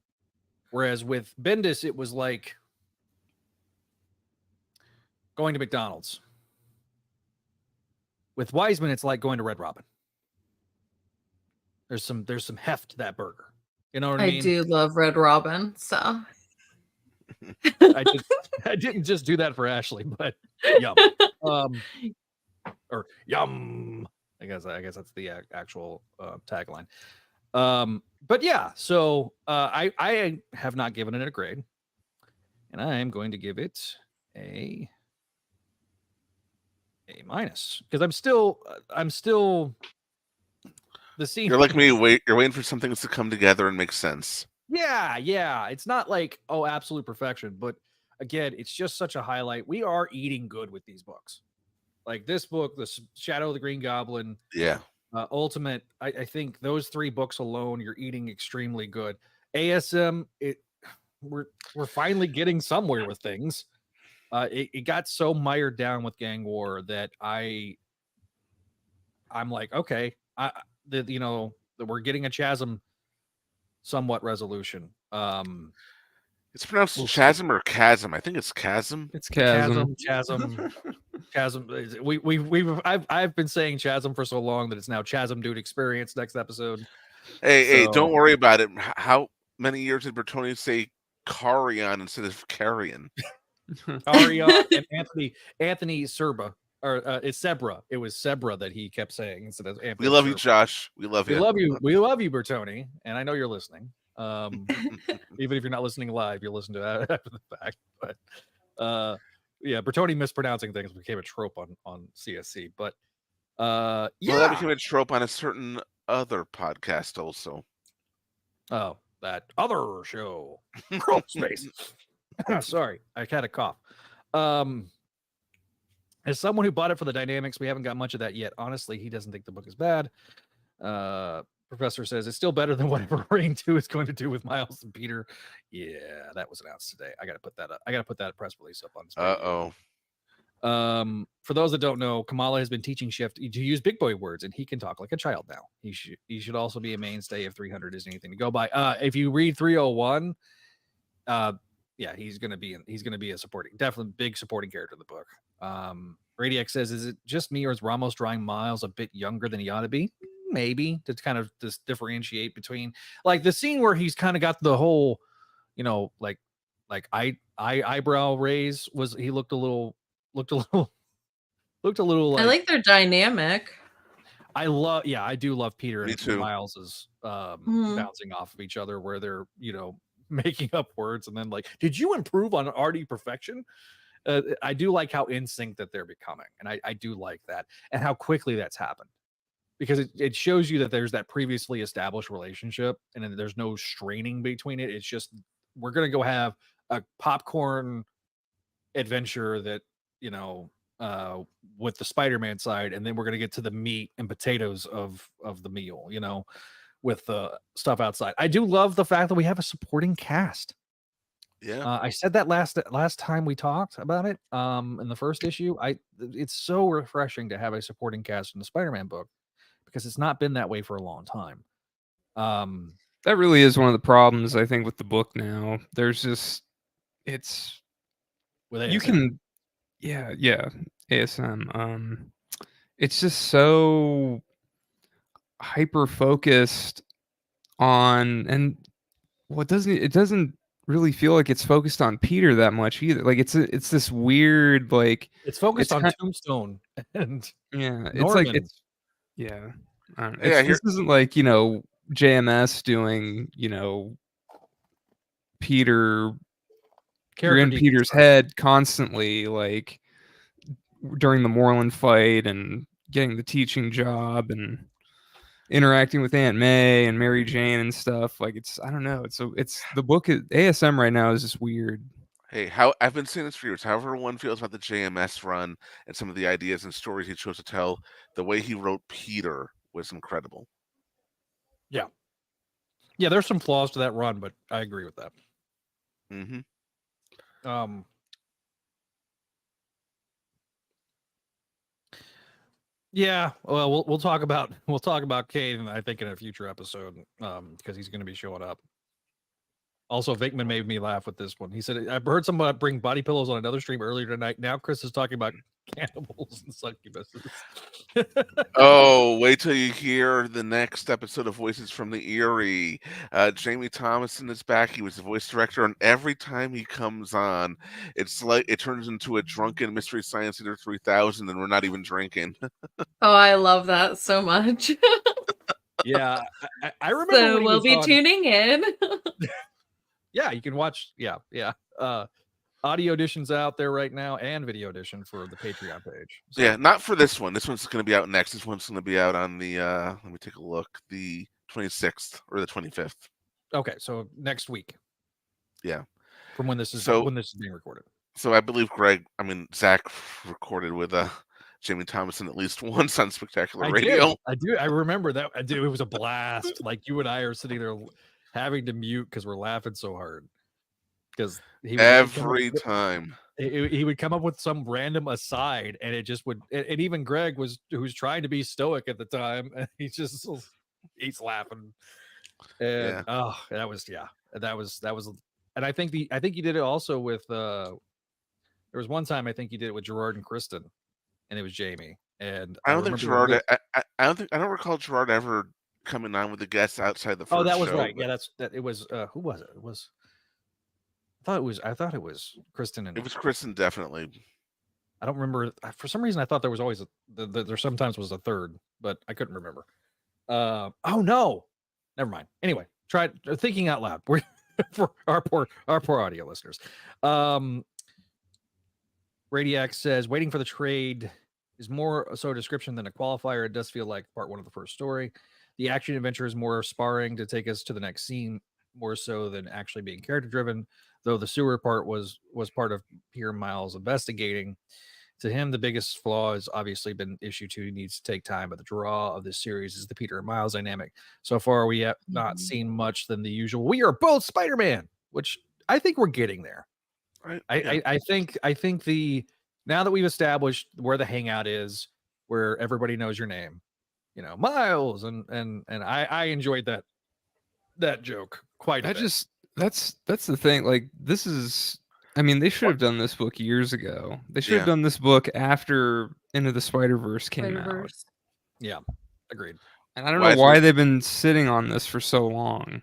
Speaker 1: Whereas with Bendis, it was like going to McDonald's. With Weisman, it's like going to Red Robin. There's some heft to that burger. You know what I mean?
Speaker 3: I do love Red Robin, so
Speaker 1: I didn't just do that for Ashley, but yum. Or yum. I guess that's the actual tagline. But yeah, so I have not given it a grade, and I am going to give it a minus because I'm still the scene.
Speaker 2: You're like me. You're waiting for some things to come together and make sense.
Speaker 1: Yeah. It's not like absolute perfection, but again, it's just such a highlight. We are eating good with these books. Like this book, The Shadow of the Green Goblin.
Speaker 2: Yeah.
Speaker 1: Ultimate, I think those 3 books alone, you're eating extremely good. ASM, we're finally getting somewhere with things. It got so mired down with Gang War that I'm like, okay, that we're getting a Chasm somewhat resolution.
Speaker 2: It's pronounced Chasm or Chasm. I think it's Chasm.
Speaker 5: It's Chasm.
Speaker 1: Chasm. I've been saying Chasm for so long that it's now Chasm Dude Experience next episode.
Speaker 2: Hey, don't worry about it. How many years did Bertone say Carrion instead of Carrion?
Speaker 1: Carrion and Anthony Serba. Or it's Sebra. It was Sebra that he kept saying instead of Anthony.
Speaker 2: We love
Speaker 1: Serba.
Speaker 2: you, Josh. We love you.
Speaker 1: We love you, Bertone, and I know you're listening. Even if you're not listening live, you'll listen to that after the fact. But yeah, Bertone mispronouncing things became a trope on CSC. But yeah,
Speaker 2: well, that became a trope on a certain other podcast also.
Speaker 1: Oh, that other show, Crawl Space. Sorry, I had a cough. As someone who bought it for the dynamics, we haven't got much of that yet. Honestly, he doesn't think the book is bad. Professor says it's still better than whatever Rain 2 is going to do with Miles and Peter. Yeah, that was announced today. I got to put that up. I got to put that press release up on. For those that don't know, Kamala has been teaching Shift to use big boy words, and he can talk like a child now. He should also be a mainstay if 300 isn't anything to go by. If you read 301, yeah, he's gonna be a supporting, definitely big supporting character in the book. Radiac says, is it just me or is Ramos drawing Miles a bit younger than he ought to be? Maybe to kind of just differentiate between like the scene where he's kind of got the whole, like eyebrow raise was he looked a little like,
Speaker 3: I like their dynamic.
Speaker 1: I do love Peter
Speaker 2: Me
Speaker 1: and
Speaker 2: too.
Speaker 1: Miles is bouncing off of each other where they're making up words and then like, did you improve on RD perfection? I do like how in sync that they're becoming, and I do like that and how quickly that's happened, because it shows you that there's that previously established relationship and then there's no straining between it. It's just we're gonna go have a popcorn adventure that with the Spider-Man side, and then we're gonna get to the meat and potatoes of the meal, with the stuff outside. I do love the fact that we have a supporting cast.
Speaker 2: Yeah,
Speaker 1: I said that last time we talked about it in the first issue. It's so refreshing to have a supporting cast in the Spider-Man book because it's not been that way for a long time.
Speaker 5: That really is one of the problems I think with the book now. There's just it's
Speaker 1: with
Speaker 5: you
Speaker 1: ASM.
Speaker 5: can yeah ASM. It's just so hyper focused on, and it doesn't really feel like it's focused on Peter that much either. Like it's this weird like
Speaker 1: it's focused on
Speaker 5: kind
Speaker 1: Tombstone and
Speaker 5: yeah, it's
Speaker 1: Norman.
Speaker 5: like it's yeah. I don't know.
Speaker 2: Yeah,
Speaker 5: This isn't like JMS doing Peter. You're in
Speaker 1: character
Speaker 5: Peter's
Speaker 1: deconstruction.
Speaker 5: head constantly, like during the Moreland fight and getting the teaching job and interacting with Aunt May and Mary Jane and stuff. Like I don't know. It's the book ASM right now is just weird.
Speaker 2: Hey, I've been saying this for years. However one feels about the JMS run and some of the ideas and stories he chose to tell, the way he wrote Peter was incredible.
Speaker 1: Yeah, there's some flaws to that run, but I agree with that.
Speaker 2: Mm-hmm.
Speaker 1: Yeah, well, we'll talk about Caden, I think, in a future episode, because he's going to be showing up. Also, Vinkman made me laugh with this one. He said, "I've heard somebody bring body pillows on another stream earlier tonight. Now Chris is talking about cannibals and succubuses."
Speaker 2: Oh, wait till you hear the next episode of Voices from the Eyrie. Jamie Thomason is back. He was the voice director, and every time he comes on, it's like it turns into a drunken Mystery Science Theater 3000, and we're not even drinking.
Speaker 3: Oh, I love that so much.
Speaker 1: Yeah, I remember.
Speaker 3: So
Speaker 1: when he
Speaker 3: we'll
Speaker 1: was
Speaker 3: be
Speaker 1: on.
Speaker 3: tuning in.
Speaker 1: Yeah, you can watch. Yeah. Audio edition's out there right now, and video edition for the Patreon page. So.
Speaker 2: Yeah, not for this one. This one's going to be out next. This one's going to be out on the let me take a look, the 26th or the 25th.
Speaker 1: Okay, so next week.
Speaker 2: Yeah,
Speaker 1: from when this is being recorded.
Speaker 2: So I believe Zach recorded with Jamie Thomason at least once on Spectacular Radio.
Speaker 1: I do. I remember that. I do. It was a blast. Like, you and I are sitting there having to mute because we're laughing so hard. Because
Speaker 2: every time
Speaker 1: he would come up with some random aside, and it just would. And even Greg who's trying to be stoic at the time, and he's laughing. And that was. And I think he did it also with. There was one time I think he did it with Gerard and Kristen, and it was Jamie. And
Speaker 2: I don't think Gerard. I don't recall Gerard ever coming on with the guests outside the first show.
Speaker 1: Oh, that was right. Yeah, it was. Who was it? It was. I thought it was Kristen. And
Speaker 2: it was Kristen, definitely.
Speaker 1: I don't remember. For some reason, I thought there was always there sometimes was a third, but I couldn't remember. Oh no, never mind. Anyway, try thinking out loud. For our poor audio listeners. Radiac says, waiting for the trade is more so a description than a qualifier. It does feel like part one of the first story. The action adventure is more sparring to take us to the next scene, more so than actually being character driven, though the sewer part was part of Peter Miles investigating. To him, the biggest flaw has obviously been issue 2. He needs to take time, but the draw of this series is the Peter and Miles dynamic. So far, we have not seen much than the usual. We are both Spider-Man, which I think we're getting there.
Speaker 2: Right.
Speaker 1: I think now that we've established where the hangout is, where everybody knows your name, Miles, and I enjoyed that joke quite a bit.
Speaker 5: That's the thing. Like, this is. I mean, they should have done this book years ago. They should have done this book after Into the Spider-Verse came out.
Speaker 1: Yeah, agreed.
Speaker 5: And I don't know why they've been sitting on this for so long.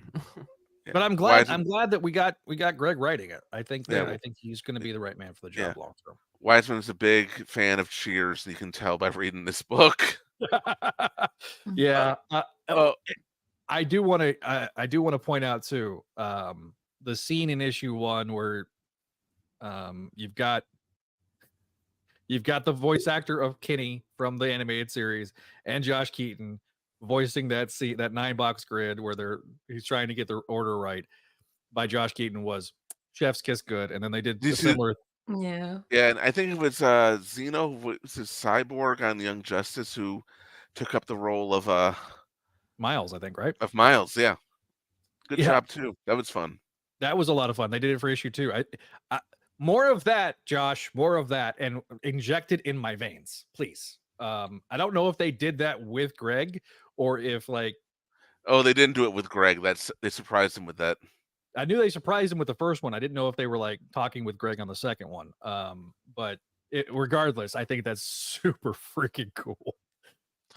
Speaker 1: But I'm glad that we got Greg writing it. I think he's going to be the right man for the job long term.
Speaker 2: Weisman's a big fan of Cheers, and you can tell by reading this book.
Speaker 1: Yeah. I do want to point out too, the scene in issue 1 where you've got the voice actor of Kenny from the animated series and Josh Keaton voicing that 9-box grid where he's trying to get the order right by Josh Keaton was Chef's Kiss good. And then they did similar.
Speaker 3: Yeah.
Speaker 2: Yeah, and I think it was Zeno, was his Cyborg on Young Justice, who took up the role of
Speaker 1: Miles, I think, right?
Speaker 2: Of Miles, yeah. Good job too. That was fun.
Speaker 1: That was a lot of fun. They did it for issue 2. More of that, Josh. More of that, and inject it in my veins, please. I don't know if they did that with Greg or if they
Speaker 2: didn't do it with Greg. They surprised him with that.
Speaker 1: I knew they surprised him with the first one. I didn't know if they were talking with Greg on the second one. But regardless, I think that's super freaking cool.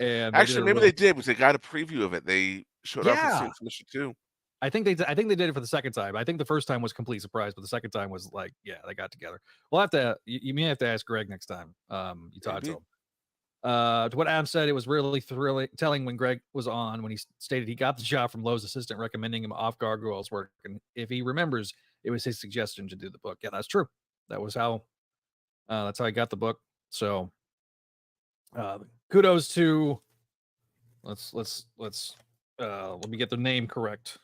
Speaker 1: And
Speaker 2: actually, maybe they did because they got a preview of it. They showed off the scene from issue 2. I think they did it for the second time. I think the first time was complete surprise, but the second time was they got together. We'll have to. You may have to ask Greg next time. You talk to him. To what Adam said, it was really telling when Greg was on when he stated he got the job from Lowe's assistant recommending him off Gargoyles work, and if he remembers, it was his suggestion to do the book. Yeah, that's true. That was how. That's how I got the book. So, kudos to. Let's let me get the name correct.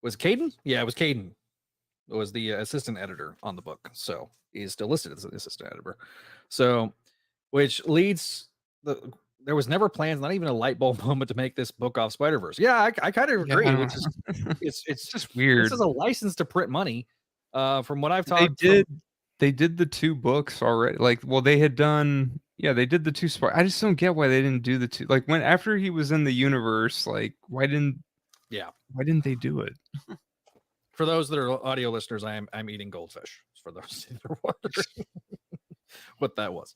Speaker 2: Was Caden? Yeah, it was Caden. It was the assistant editor on the book. So he's still listed as an assistant editor. So, which leads
Speaker 1: there was never plans, not even a light bulb moment to make this book off Spider-Verse. Yeah, I kind of agree.
Speaker 5: Yeah.
Speaker 1: It's
Speaker 5: just weird.
Speaker 1: This is a license to print money. From what I've talked,
Speaker 5: they did the 2 books already. Like, well, they had done. Yeah, they did the 2 I just don't get why they didn't do the 2. Like, when after he was in the universe, like, why didn't they do it?
Speaker 1: For those that are audio listeners, I'm eating goldfish. For those that are wondering what that was.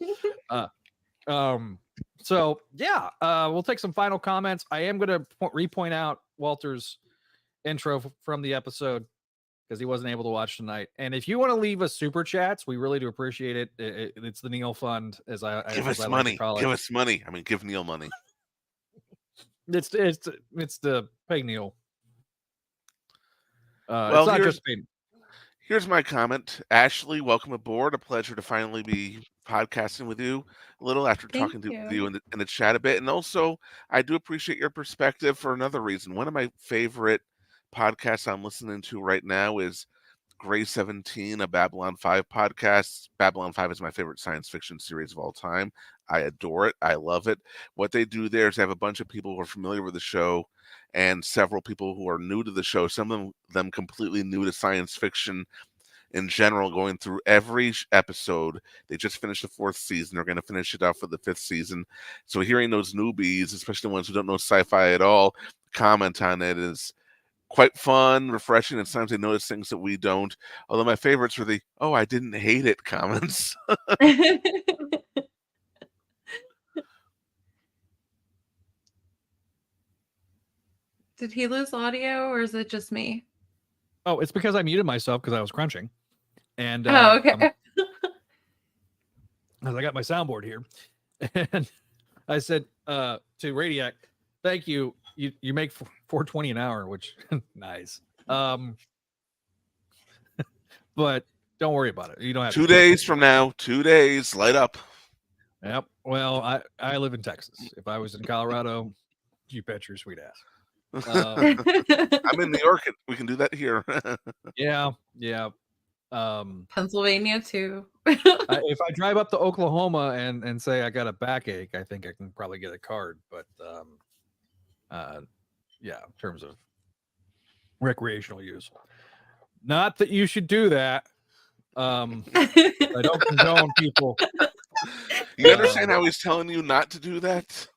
Speaker 1: So yeah, we'll take some final comments. I am going to repoint out Walter's intro from the episode because he wasn't able to watch tonight. And if you want to leave us super chats, we really do appreciate it. It's the Neil Fund, as I
Speaker 2: give us money. Like to call it. Give us money. I mean, give Neil money.
Speaker 1: It's the pay Neil.
Speaker 2: Well, here's my comment. Ashley, welcome aboard. A pleasure to finally be podcasting with you a little after talking to you in the chat a bit. And also, I do appreciate your perspective for another reason. One of my favorite podcasts I'm listening to right now is Gray 17, a Babylon 5 podcast. Babylon 5 is my favorite science fiction series of all time. I adore it. I love it. What they do there is they have a bunch of people who are familiar with the show and several people who are new to the show, some of them completely new to science fiction in general, going through every episode. They just finished the 4th season. They're going to finish it out for the 5th season. So hearing those newbies, especially the ones who don't know sci-fi at all, comment on it is quite fun, refreshing, and sometimes they notice things that we don't. Although my favorites were the, oh, I didn't hate it comments.
Speaker 3: Did he lose audio or is it just me?
Speaker 1: Oh, it's because I muted myself because I was crunching. And
Speaker 3: okay.
Speaker 1: As I got my soundboard here. And I said to Radiac, thank you. You make $4.20 an hour, which nice. But don't worry about it. You don't have
Speaker 2: 2 days from now, 2 days, light up.
Speaker 1: Yep. Well, I live in Texas. If I was in Colorado, you bet your sweet ass.
Speaker 2: I'm in New York. We can do that here.
Speaker 1: Yeah.
Speaker 3: Pennsylvania too.
Speaker 1: If I drive up to Oklahoma and say I got a backache, I think I can probably get a card. But yeah, in terms of recreational use, not that you should do that. I don't condone people.
Speaker 2: You understand how he's telling you not to do that?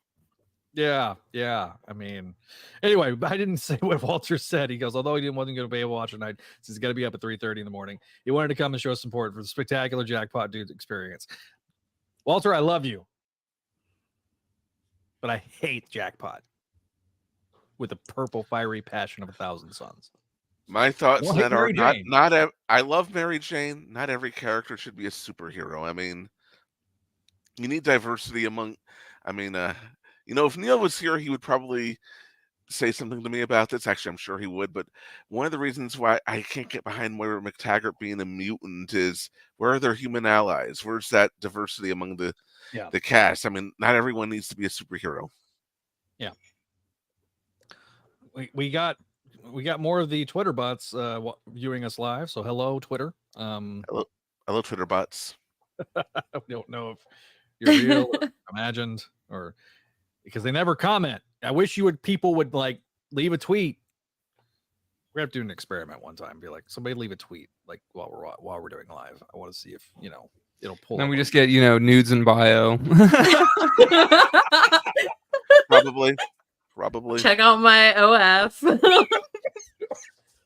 Speaker 1: Yeah. I mean, anyway, I didn't say what Walter said. He goes, although he wasn't going to be able to watch tonight, since he's got to be up at 3:30 in the morning, he wanted to come and show support for the spectacular Jackpot Dude experience. Walter, I love you, but I hate Jackpot with the purple fiery passion of 1,000 suns.
Speaker 2: My thoughts that are not. I love Mary Jane. Not every character should be a superhero. I mean, you need diversity among. I mean, if Neil was here, he would probably say something to me about this. Actually, I'm sure he would. But one of the reasons why I can't get behind Moira McTaggart being a mutant is, where are their human allies? Where's that diversity among the cast? I mean, not everyone needs to be a superhero.
Speaker 1: Yeah. We got more of the Twitter bots viewing us live. So hello, Twitter.
Speaker 2: Hello, Twitter bots.
Speaker 1: I don't know if you're real or imagined, or because they never comment. I wish people would like leave a tweet. We're gonna have to do an experiment one time. Be like, somebody leave a tweet like while we're doing live. I want to see if it'll pull.
Speaker 5: Then we just get nudes in bio.
Speaker 2: Probably.
Speaker 3: Check out my OS.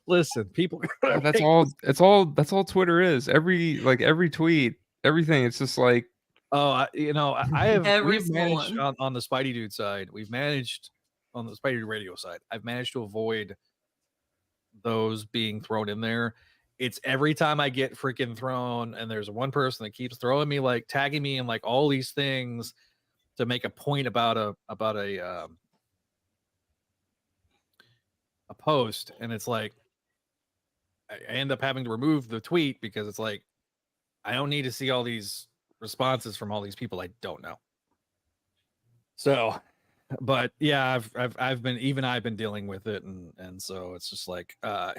Speaker 1: Listen, people.
Speaker 5: That's all Twitter is. Every tweet, everything. It's just like.
Speaker 1: Oh, we've managed on the Spideydude side. We've managed on the Spideydude Radio side. I've managed to avoid those being thrown in there. It's every time I get freaking thrown, and there's one person that keeps throwing me, like tagging me in like all these things to make a point about a post, and it's like I end up having to remove the tweet because it's like I don't need to see all these responses from all these people I don't know. So, but yeah, I've been dealing with it, and so it's just like oh,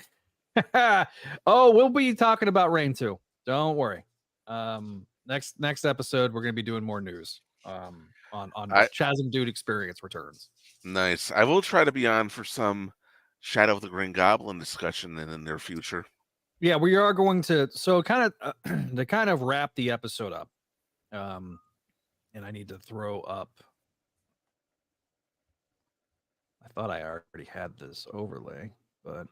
Speaker 1: we'll be talking about Rain too. Don't worry. Next episode we're gonna be doing more news. on
Speaker 2: I-
Speaker 1: Chasm Dude Experience returns.
Speaker 2: Nice. I will try to be on for some Shadow of the Green Goblin discussion in the near future.
Speaker 1: Yeah, we are going to kind of to kind of wrap the episode up. And I need to throw up. I thought I already had this overlay, but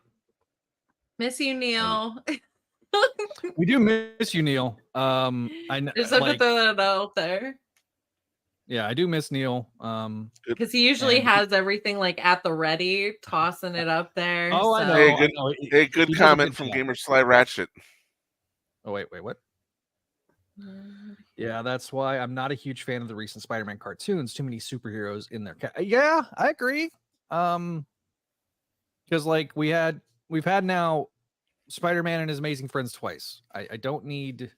Speaker 3: Miss you, Neil.
Speaker 1: we do miss you, Neil.
Speaker 3: Just have to throw that out there.
Speaker 1: Yeah, I do miss Neil.
Speaker 3: Because he usually
Speaker 1: and-
Speaker 3: has everything like at the ready, tossing it up there.
Speaker 1: Oh, I know.
Speaker 2: Hey,
Speaker 1: I
Speaker 2: good-
Speaker 1: know.
Speaker 2: Hey, good
Speaker 1: he does a
Speaker 2: comment
Speaker 1: good
Speaker 2: from
Speaker 1: job.
Speaker 2: Gamer Sly Ratchet.
Speaker 1: Oh, wait, what? Yeah, that's why I'm not a huge fan of the recent Spider-Man cartoons. Too many superheroes in there. Yeah, I agree. Because like we've had now Spider-Man and his amazing friends twice. I don't need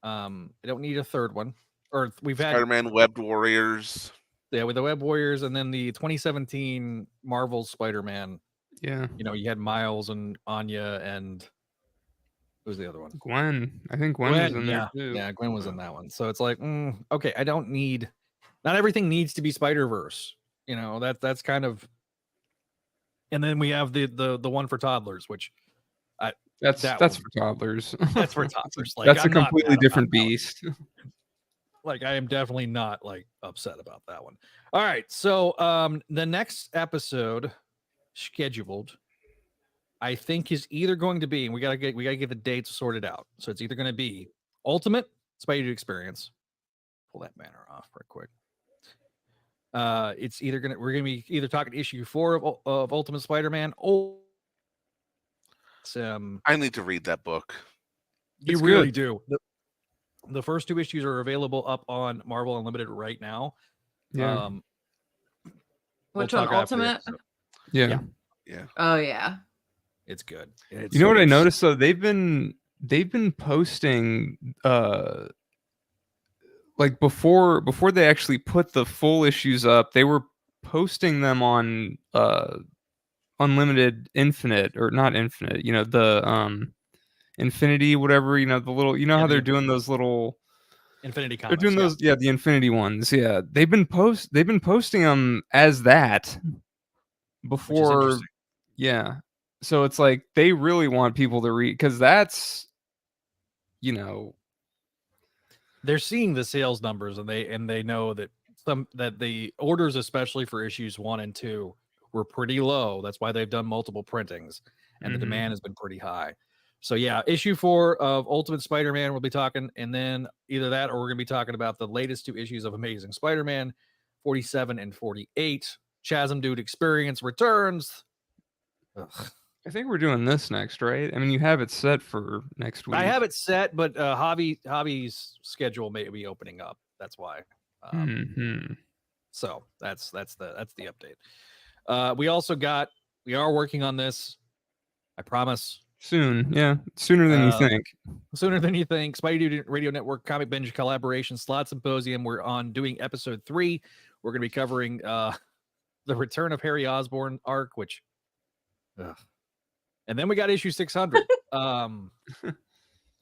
Speaker 1: a third one. Or we've had
Speaker 2: Spider-Man Webbed Warriors.
Speaker 1: with the Web Warriors, and then the 2017 Marvel Spider-Man.
Speaker 5: Yeah.
Speaker 1: You know, you had Miles and Anya and who's the other one?
Speaker 5: Gwen. I think Gwen was in
Speaker 1: yeah,
Speaker 5: there too.
Speaker 1: yeah, Gwen was in that one. So it's like, okay, I don't need. Not everything needs to be Spider-Verse. You know, that's kind of. And then we have the one for toddlers, which
Speaker 5: That's
Speaker 1: that
Speaker 5: for
Speaker 1: one.
Speaker 5: toddlers.
Speaker 1: that's for toddlers. Like,
Speaker 5: That's a
Speaker 1: I'm not
Speaker 5: completely
Speaker 1: mad about
Speaker 5: different
Speaker 1: that one.
Speaker 5: beast.
Speaker 1: Like, I am definitely not like upset about that one. All right, so the next episode scheduled, I think, is either going to be, and we gotta get the dates sorted out. So it's either going to be Ultimate Spideydude Experience. Pull that banner off real quick. It's either we're gonna be either talking issue 4 of Ultimate Spider-Man, or it's,
Speaker 2: I need to read that book.
Speaker 1: you
Speaker 5: It's
Speaker 1: really
Speaker 5: good.
Speaker 1: do. The first 2 issues are available up on Marvel Unlimited right now.
Speaker 5: Yeah.
Speaker 1: We'll
Speaker 3: Which one?
Speaker 1: talk after the
Speaker 3: Ultimate?
Speaker 1: episode.
Speaker 5: yeah.
Speaker 2: Yeah.
Speaker 3: Oh yeah.
Speaker 1: It's good. It's
Speaker 5: You know what I
Speaker 1: it's-
Speaker 5: noticed though? They've been posting like before they actually put the full issues up, they were posting them on Unlimited Infinite, or not Infinite, you know, the Infinity whatever, you know, the little, you know,
Speaker 1: Yeah,
Speaker 5: how
Speaker 1: the
Speaker 5: they're doing those little,
Speaker 1: Infinity
Speaker 5: they're
Speaker 1: Comics.
Speaker 5: doing those, yeah, the Infinity ones. Yeah. They've been posting them as that
Speaker 1: which is
Speaker 5: before.
Speaker 1: interesting.
Speaker 5: Yeah. So it's like they really want people to read, because that's, you know,
Speaker 1: They're seeing the sales numbers, and they know that the orders, especially for issues 1 and 2, were pretty low. That's why they've done multiple printings, and the
Speaker 5: Mhm.
Speaker 1: demand has been pretty high. So yeah, issue 4 of Ultimate Spider-Man we'll be talking, and then either that or we're gonna be talking about the latest 2 issues of Amazing Spider-Man, 47 and 48. Chasm Dude Experience returns. Ugh.
Speaker 5: I think we're doing this next, right? I mean, you have it set for next week.
Speaker 1: I have it set, but Hobby's schedule may be opening up. That's why.
Speaker 5: Mhm.
Speaker 1: So that's the update. We are working on this. I promise.
Speaker 5: Soon, yeah, sooner than you think.
Speaker 1: Sooner than you think. Spideydude Radio Network Comic Binge Collaboration Slot Symposium. We're on doing episode 3. We're going to be covering the Return of Harry Osborn arc, which, and then we got issue 600.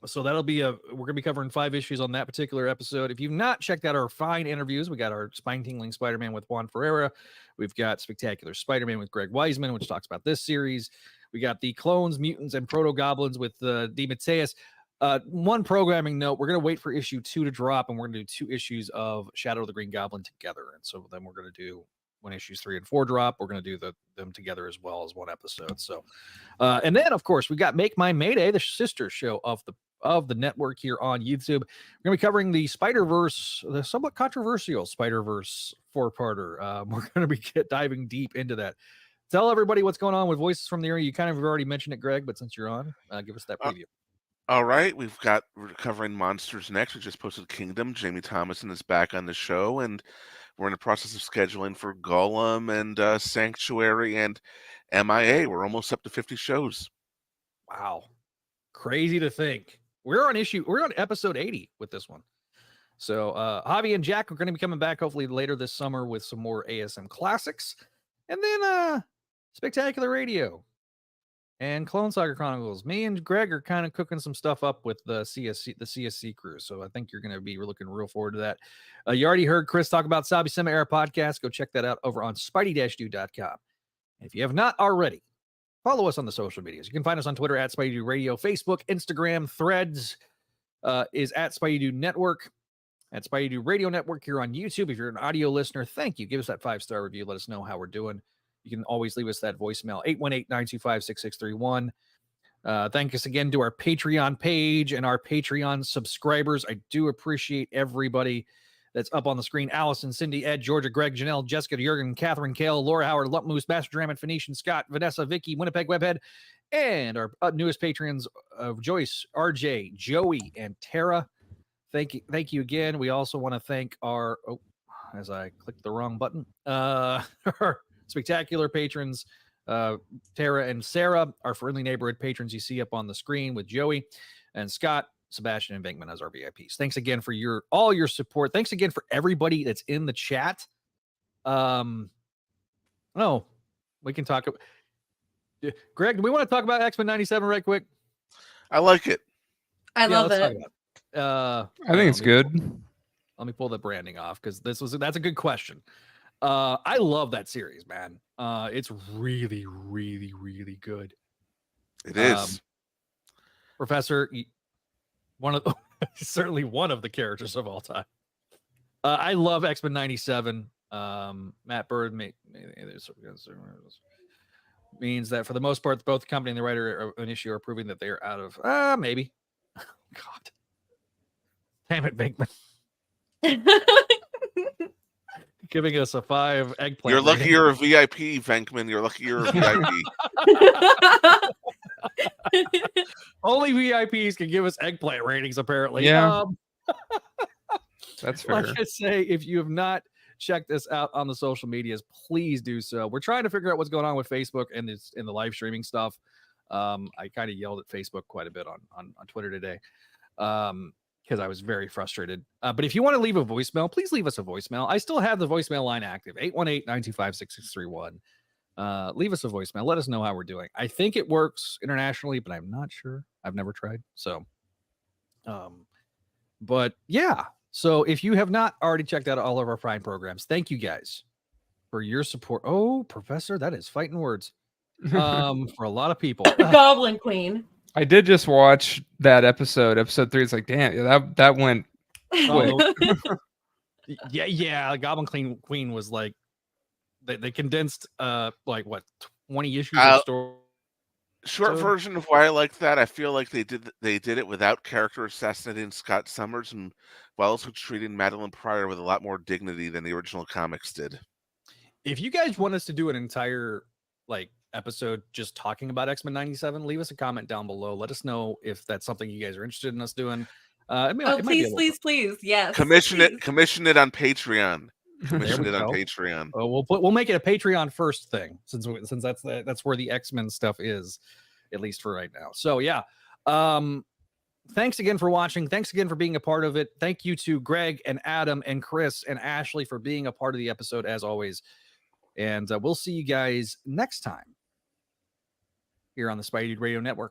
Speaker 1: So that'll be we're going to be covering 5 issues on that particular episode. If you've not checked out our fine interviews, we got our spine-tingling Spider-Man with Juan Ferreira. We've got Spectacular Spider-Man with Greg Weisman, which talks about this series. We got the Clones, Mutants, and Proto-Goblins with DeMatteis. One programming note, we're going to wait for issue 2 to drop, and we're going to do 2 issues of Shadow of the Green Goblin together. And so then we're going to do, when issues 3 and 4 drop, we're going to do them together as well as one episode. So, and then, of course, we got Make My Mayday, the sister show of the network here on YouTube. We're going to be covering the Spider-Verse, the somewhat controversial Spider-Verse 4-parter. We're going to be diving deep into that. Tell everybody what's going on with Voices from the Eyrie. You kind of already mentioned it, Greg, but since you're on, give us that preview.
Speaker 2: All right, we're covering Monsters next. We just posted Kingdom. Jamie Thomason is back on the show, and we're in the process of scheduling for Golem and Sanctuary and MIA. We're almost up to 50 shows.
Speaker 1: Wow. Crazy to think. We're on episode 80 with this one. So Javi and Jack are going to be coming back hopefully later this summer with some more ASM classics. And then Spectacular Radio. and Clone Saga Chronicles. Me and Greg are kind of cooking some stuff up with the CSC crew, so I think you're going to be looking real forward to that. You already heard Chris talk about Sabi Sema Era podcast. Go check that out over on Spideydude.com. If you have not already, follow us on the social medias. You can find us on Twitter at Spideydude Radio, Facebook, Instagram, Threads is at Spideydude Network, at Spideydude Radio Network here on YouTube. If you're an audio listener, thank you. Give us that 5-star review. Let us know how we're doing. You can always leave us that voicemail, 818-925-6631. Thank us again to our Patreon page and our Patreon subscribers. I do appreciate everybody that's up on the screen. Allison, Cindy, Ed, Georgia, Greg, Janelle, Jessica, Jurgen, Catherine, Kale, Laura Howard, Lump Moose, Master Dram, and Phoenician, Scott, Vanessa, Vicky, Winnipeg Webhead, and our newest patrons of Joyce, RJ, Joey, and Tara. Thank you again. We also want to thank our, as I clicked the wrong button, our spectacular patrons, Tara and Sarah, our friendly neighborhood patrons you see up on the screen with Joey and Scott, Sebastian, and Venkman as our VIPs. Thanks again for all your support. Thanks again for everybody that's in the chat. We can talk. Greg, do we want to talk about X-Men 97 right quick?
Speaker 2: I like it.
Speaker 3: I love it.
Speaker 5: I think it's good.
Speaker 1: Let me pull the branding off because that's a good question. I love that series, man. It's really, really, really good.
Speaker 2: It is.
Speaker 1: Professor, certainly one of the characters of all time. I love X-Men 97. Matt Bird means that for the most part, both the company and the writer of an issue are proving that they are out of maybe. God. Damn it, Venkman. Giving us a 5 eggplant.
Speaker 2: You're lucky you're a VIP, Venkman. You're lucky you're a VIP.
Speaker 1: Only VIPs can give us eggplant ratings, apparently.
Speaker 5: Yeah. That's fair.
Speaker 1: Like I say, if you have not checked us out on the social medias, please do so. We're trying to figure out what's going on with Facebook and in the live streaming stuff. I kind of yelled at Facebook quite a bit on Twitter today. Because I was very frustrated. But if you want to leave a voicemail, please leave us a voicemail. I still have the voicemail line active, 818-925-6631. Leave us a voicemail. Let us know how we're doing. I think it works internationally, but I'm not sure. I've never tried. So, but yeah. So if you have not already checked out all of our Prime programs, thank you guys for your support. Oh, Professor, that is fighting words for a lot of people.
Speaker 3: Goblin Queen.
Speaker 5: I did just watch that episode 3. It's like, damn, that went quick.
Speaker 1: yeah. Goblin Queen was like, they condensed like what 20 issues of story.
Speaker 2: Short version of why I liked that. I feel like they did it without character assassinating Scott Summers, and while also treating Madeline Pryor with a lot more dignity than the original comics did.
Speaker 1: If you guys want us to do an entire episode just talking about X-Men 97, leave us a comment down below. Let us know if that's something you guys are interested in us doing.
Speaker 3: Please, yes.
Speaker 2: Commission it on Patreon. Commission it on Patreon.
Speaker 1: We'll make it a Patreon first thing since that's where the X-Men stuff is, at least for right now. So yeah, thanks again for watching. Thanks again for being a part of it. Thank you to Greg and Adam and Chris and Ashley for being a part of the episode as always. And we'll see you guys next time here on the Spideydude Radio Network.